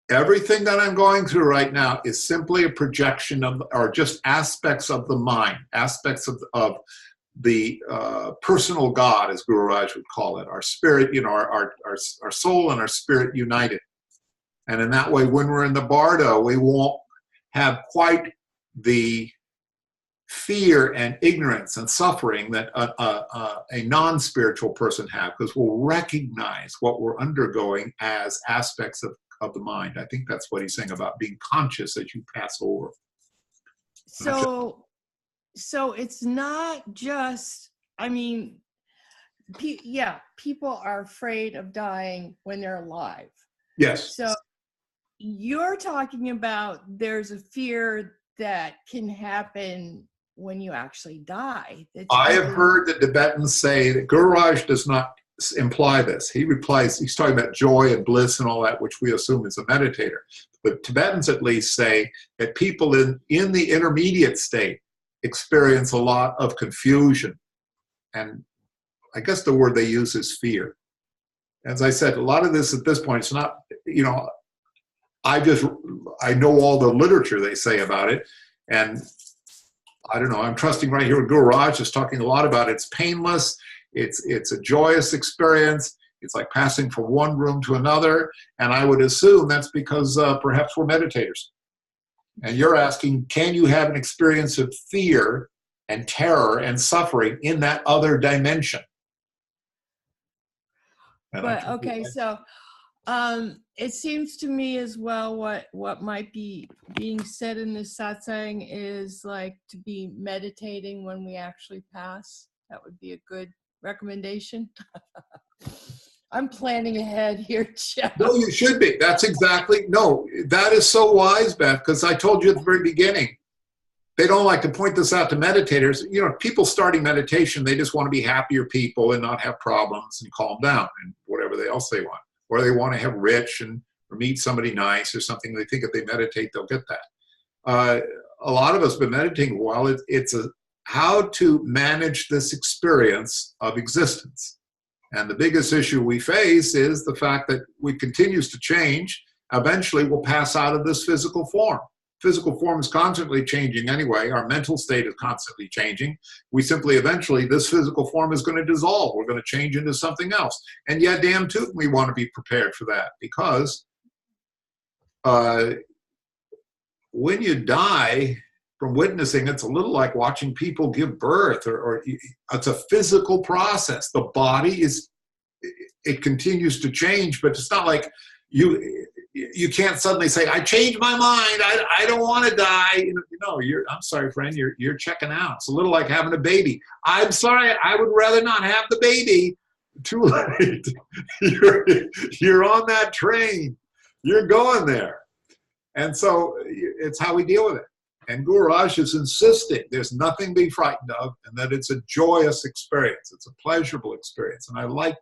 Everything that I'm going through right now is simply a projection of, or just aspects of the mind, aspects of the personal God, as Gururaj would call it, our spirit, our soul and our spirit united. And in that way, when we're in the bardo, we won't have quite the fear and ignorance and suffering that a non-spiritual person has, because we'll recognize what we're undergoing as aspects of the mind. I think that's what he's saying about being conscious as you pass over. So it's not just, I mean, people are afraid of dying when they're alive. Yes. So you're talking about there's a fear that can happen when you actually die. I have heard the Tibetans say that Gururaj does not imply this. He replies, he's talking about joy and bliss and all that, which we assume is a meditator. But Tibetans at least say that people in the intermediate state experience a lot of confusion. And I guess the word they use is fear. As I said, a lot of this at this point, it's not, I know all the literature they say about it. And I don't know, I'm trusting right here with Gururaj is talking a lot about it's painless. It's a joyous experience. It's like passing from one room to another. And I would assume that's because perhaps we're meditators. And you're asking, can you have an experience of fear and terror and suffering in that other dimension? But okay, so it seems to me as well what might be being said in this satsang is like to be meditating when we actually pass. That would be a good recommendation. I'm planning ahead here, Jeff. No, you should be. That's exactly, no, that is so wise, Beth, because I told you at the very beginning, they don't like to point this out to meditators. People starting meditation, they just want to be happier people and not have problems and calm down and whatever else they want. Or they want to have rich or meet somebody nice or something. They think if they meditate, they'll get that. A lot of us have been meditating a while. It's how to manage this experience of existence. And the biggest issue we face is the fact that we continues to change. Eventually, we'll pass out of this physical form. Physical form is constantly changing anyway. Our mental state is constantly changing. We simply, eventually, this physical form is going to dissolve. We're going to change into something else. And yeah, damn tootin', we want to be prepared for that, because when you die from witnessing, it's a little like watching people give birth, or it's a physical process. The body it continues to change, but it's not like you can't suddenly say, I changed my mind, I don't want to die. I'm sorry, friend, you're checking out. It's a little like having a baby. I'm sorry, I would rather not have the baby. Too late. You're on that train. You're going there. And so it's how we deal with it. And Gururaj is insisting there's nothing to be frightened of, and that it's a joyous experience. It's a pleasurable experience. And I like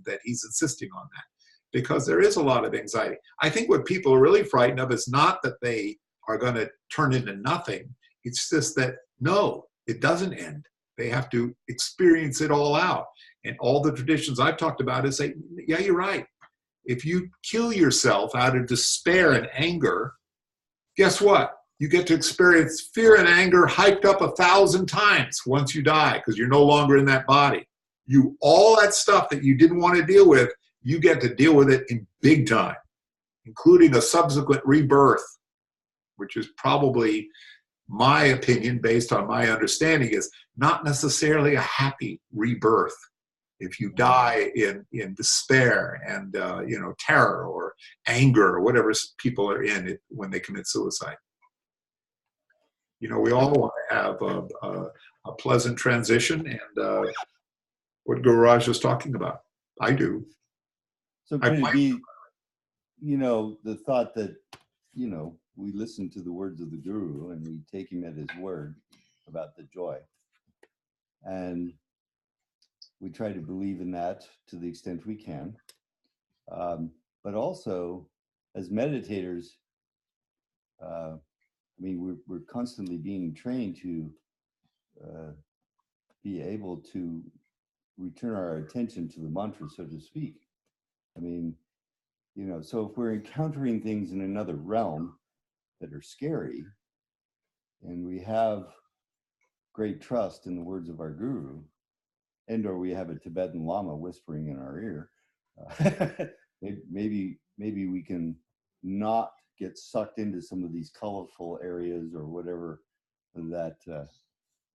that he's insisting on that, because there is a lot of anxiety. I think what people are really frightened of is not that they are going to turn into nothing. It's just that, no, it doesn't end. They have to experience it all out. And all the traditions I've talked about is say, yeah, you're right. If you kill yourself out of despair and anger, guess what? You get to experience fear and anger hyped up 1,000 times once you die, because you're no longer in that body. All that stuff that you didn't want to deal with, you get to deal with it in big time, including a subsequent rebirth, which is probably my opinion, based on my understanding, is not necessarily a happy rebirth. If you die in despair and terror or anger or whatever people are in it when they commit suicide. We all want to have a pleasant transition, and what Gururaj was talking about. I do. So could it be, the thought that, we listen to the words of the Guru and we take him at his word about the joy. And we try to believe in that to the extent we can. But also, as meditators, we're constantly being trained to be able to return our attention to the mantra, so to speak. So if we're encountering things in another realm that are scary, and we have great trust in the words of our guru, or we have a Tibetan Lama whispering in our ear, maybe we can not get sucked into some of these colorful areas or whatever that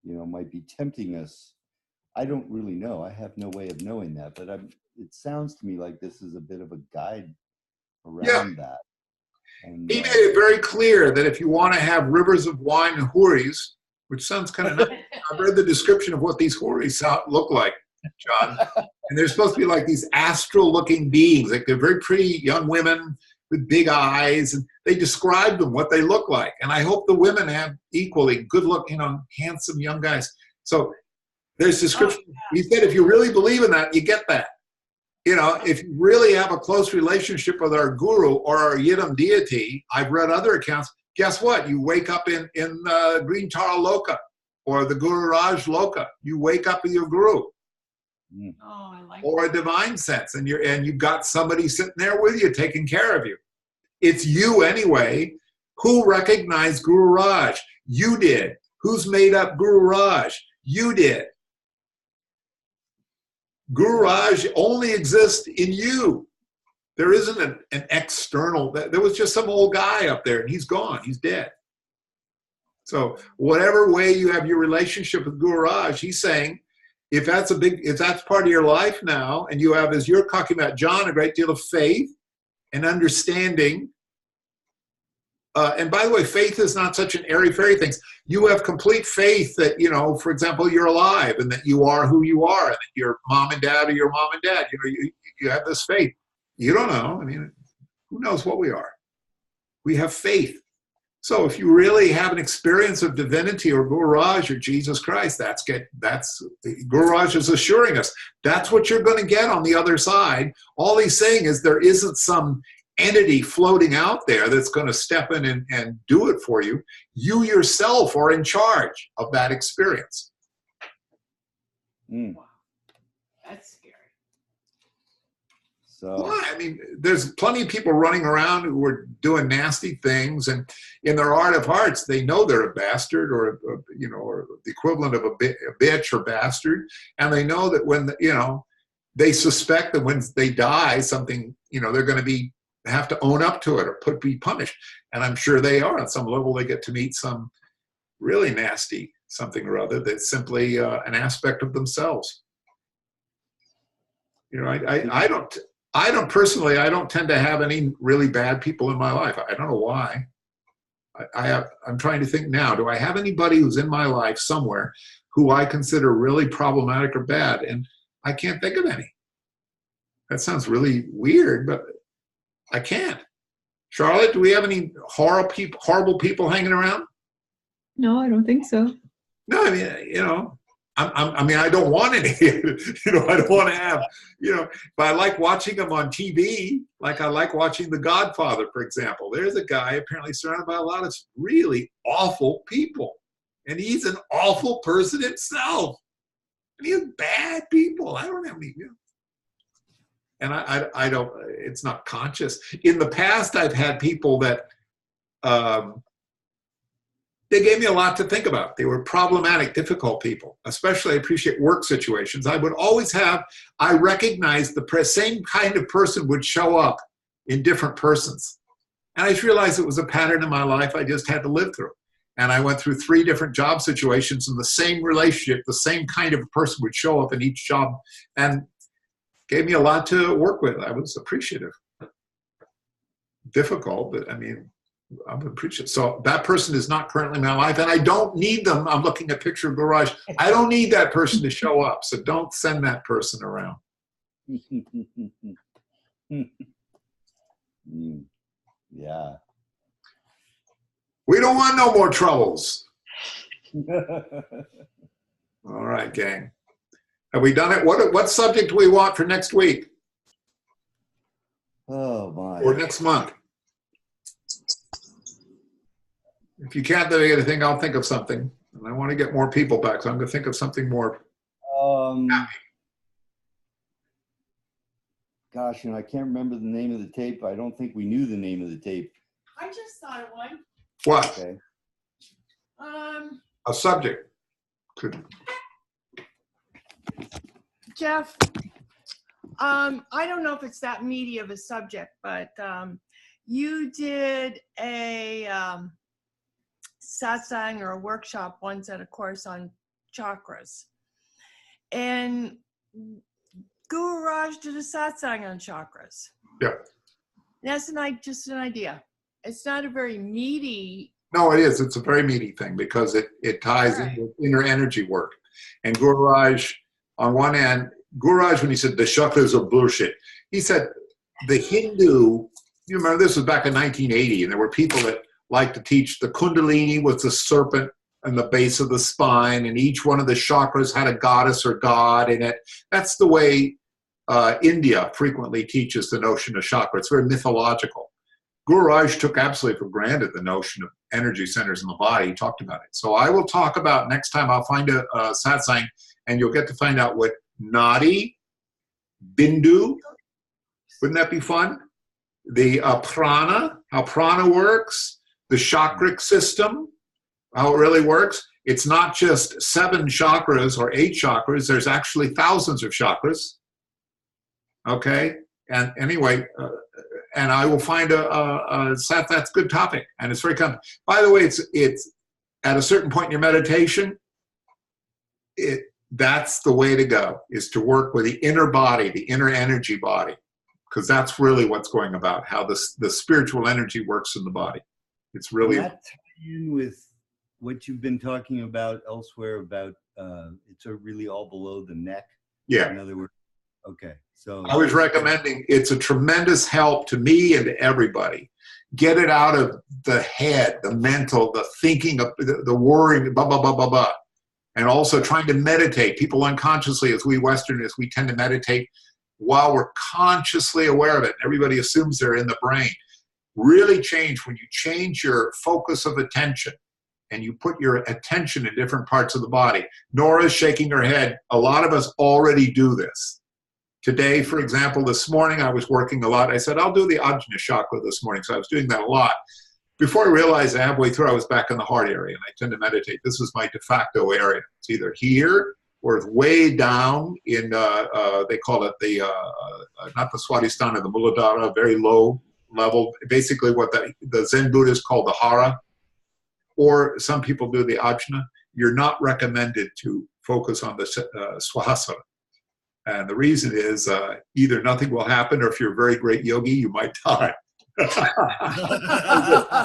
might be tempting us. I don't really know. I have no way of knowing that, but it sounds to me like this is a bit of a guide around that. And, he made it very clear that if you want to have rivers of wine and houris, which sounds kind of nice. I've read the description of what these houris look like, John. And they're supposed to be like these astral-looking beings. Like they're very pretty young women with big eyes. And they describe them, what they look like. And I hope the women have equally good-looking, handsome young guys. So there's description. He said if you really believe in that, you get that. If you really have a close relationship with our guru or our Yidam deity, I've read other accounts, guess what? You wake up in Green Tara Loka or the Gururaj Loka. You wake up with your guru. Oh, I like or a divine sense, and you've got somebody sitting there with you taking care of you. It's you anyway. Who recognized Gururaj? You did. Who's made up Gururaj? You did. Gururaj only exists in you. There isn't an external. There was just some old guy up there, and he's gone. He's dead. So whatever way you have your relationship with Gururaj, he's saying, if that's part of your life now, and you have, as you're talking about, John, a great deal of faith and understanding. And by the way, faith is not such an airy-fairy thing. You have complete faith that, for example, you're alive and that you are who you are, and that your mom and dad are your mom and dad. You have this faith. You don't know. Who knows what we are? We have faith. So if you really have an experience of divinity or Gururaj or Jesus Christ, that's Gururaj is assuring us that's what you're going to get on the other side. All he's saying is there isn't some entity floating out there that's going to step in and do it for you. You yourself are in charge of that experience. Wow. That's scary. So, well, there's plenty of people running around who are doing nasty things, and in their heart of hearts, they know they're a bastard or the equivalent of a bitch or bastard, and they know that when they suspect that when they die, something they're going to have to own up to it or be punished, and I'm sure they are on some level. They get to meet some really nasty something or other that's simply an aspect of themselves. I don't personally, I don't tend to have any really bad people in my life. I don't know why. I'm trying to think now, do I have anybody who's in my life somewhere who I consider really problematic or bad? And I can't think of any. That sounds really weird, but I can't. Charlotte, do we have any horrible people hanging around? No, I don't think so. No, I don't want any. I don't want to have, but I like watching them on TV. Like I like watching The Godfather, for example. There's a guy apparently surrounded by a lot of really awful people. And he's an awful person himself. And he has bad people. I don't have any, And I don't, it's not conscious. In the past, I've had people that, they gave me a lot to think about. They were problematic, difficult people. Especially I appreciate work situations. I would always I recognized the same kind of person would show up in different persons. And I just realized it was a pattern in my life I just had to live through. And I went through 3 different job situations in the same relationship. The same kind of person would show up in each job and gave me a lot to work with. I was appreciative. Difficult, but I mean, I'm appreciative. So that person is not currently in my life, and I don't need them. I'm looking at a picture of Gururaj. I don't need that person to show up, so don't send that person around. Yeah. We don't want no more troubles. All right, gang. Have we done it? What subject do we want for next week? Oh, my. Or next month? If you can't think of anything, I'll think of something. And I want to get more people back, so I'm going to think of something more. Gosh, I can't remember the name of the tape. I don't think we knew the name of the tape. I just thought of one. What? Okay. A subject. Could. Jeff, I don't know if it's that meaty of a subject, but you did a satsang or a workshop once at a course on chakras. And Gururaj did a satsang on chakras. Yeah. That's just an idea. It's not a very meaty. No, it is. It's a very meaty thing because it ties in with inner energy work. And Gururaj, on one end, Gururaj, when he said the chakras are bullshit, he said the Hindu, you remember this was back in 1980, and there were people that liked to teach the Kundalini was the serpent in the base of the spine, and each one of the chakras had a goddess or god in it. That's the way India frequently teaches the notion of chakra. It's very mythological. Gururaj took absolutely for granted the notion of energy centers in the body. He talked about it. So I will talk about next time. I'll find a satsang, and you'll get to find out what Nadi, Bindu, wouldn't that be fun? The prana, how prana works, the chakric system, how it really works. It's not just 7 chakras or 8 chakras. There's actually thousands of chakras. Okay? And anyway, and I will find that's a good topic. And it's very common. By the way, it's at a certain point in your meditation, that's the way to go, is to work with the inner body, the inner energy body, because that's really what's going about, how the spiritual energy works in the body. It's really... That tie in with what you've been talking about elsewhere about it's really all below the neck. Yeah. In other words, okay. So I was recommending, it's a tremendous help to me and to everybody. Get it out of the head, the mental, the thinking, of the worrying, blah, blah, blah, blah, blah. And also trying to meditate. People unconsciously, as we Westerners, we tend to meditate while we're consciously aware of it. Everybody assumes they're in the brain. Really change when you change your focus of attention and you put your attention in different parts of the body. Nora's shaking her head. A lot of us already do this. Today, for example, this morning I was working a lot. I said, I'll do the Ajna chakra this morning. So I was doing that a lot. Before I realized halfway through, I was back in the heart area, and I tend to meditate. This is my de facto area. It's either here or it's way down in, they call it not the Swadhisthana, the Muladhara, very low level, basically what the Zen Buddhists call the Hara, or some people do the Ajna. You're not recommended to focus on the Swasana. And the reason is either nothing will happen, or if you're a very great yogi, you might die. If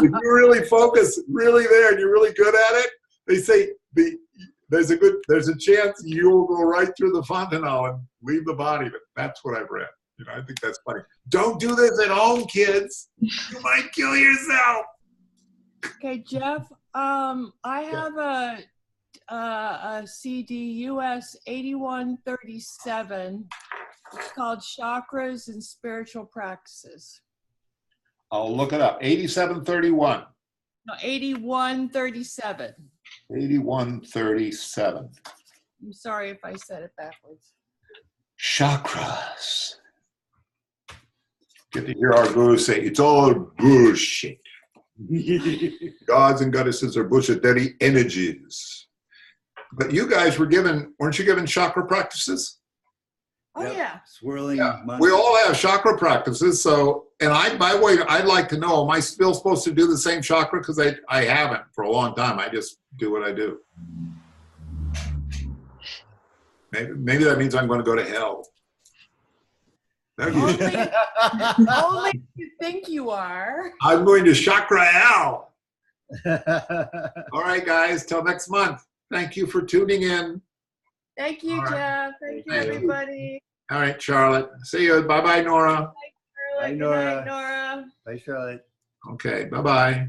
you really focus really there and you're really good at it, they say there's a chance you'll go right through the fontanelle and leave the body. But that's what I've read. I think that's funny. Don't do this at home, kids. You might kill yourself. Okay, Jeff. I have a CD US 8137. It's called Chakras and Spiritual Practices. I'll look it up. 8731. No, 8137. 8137. I'm sorry if I said it backwards. Chakras. Get to hear our guru say, it's all bullshit. Gods and goddesses are bullshit, dirty energies. But you guys weren't you given chakra practices? Oh, Yep. yeah. Swirling. Yeah. We all have chakra practices, so And by the way, I'd like to know, am I still supposed to do the same chakra? Because I haven't for a long time. I just do what I do. Maybe that means I'm going to go to hell. Only if you think you are. I'm going to chakra hell. All right, guys. Till next month. Thank you for tuning in. Thank you, All right. Jeff. Thank you, Thank you. everybody. All right, Charlotte. See you. Bye-bye, Nora. Bye, Nora. Nora. Bye, Charlotte. Okay, bye-bye.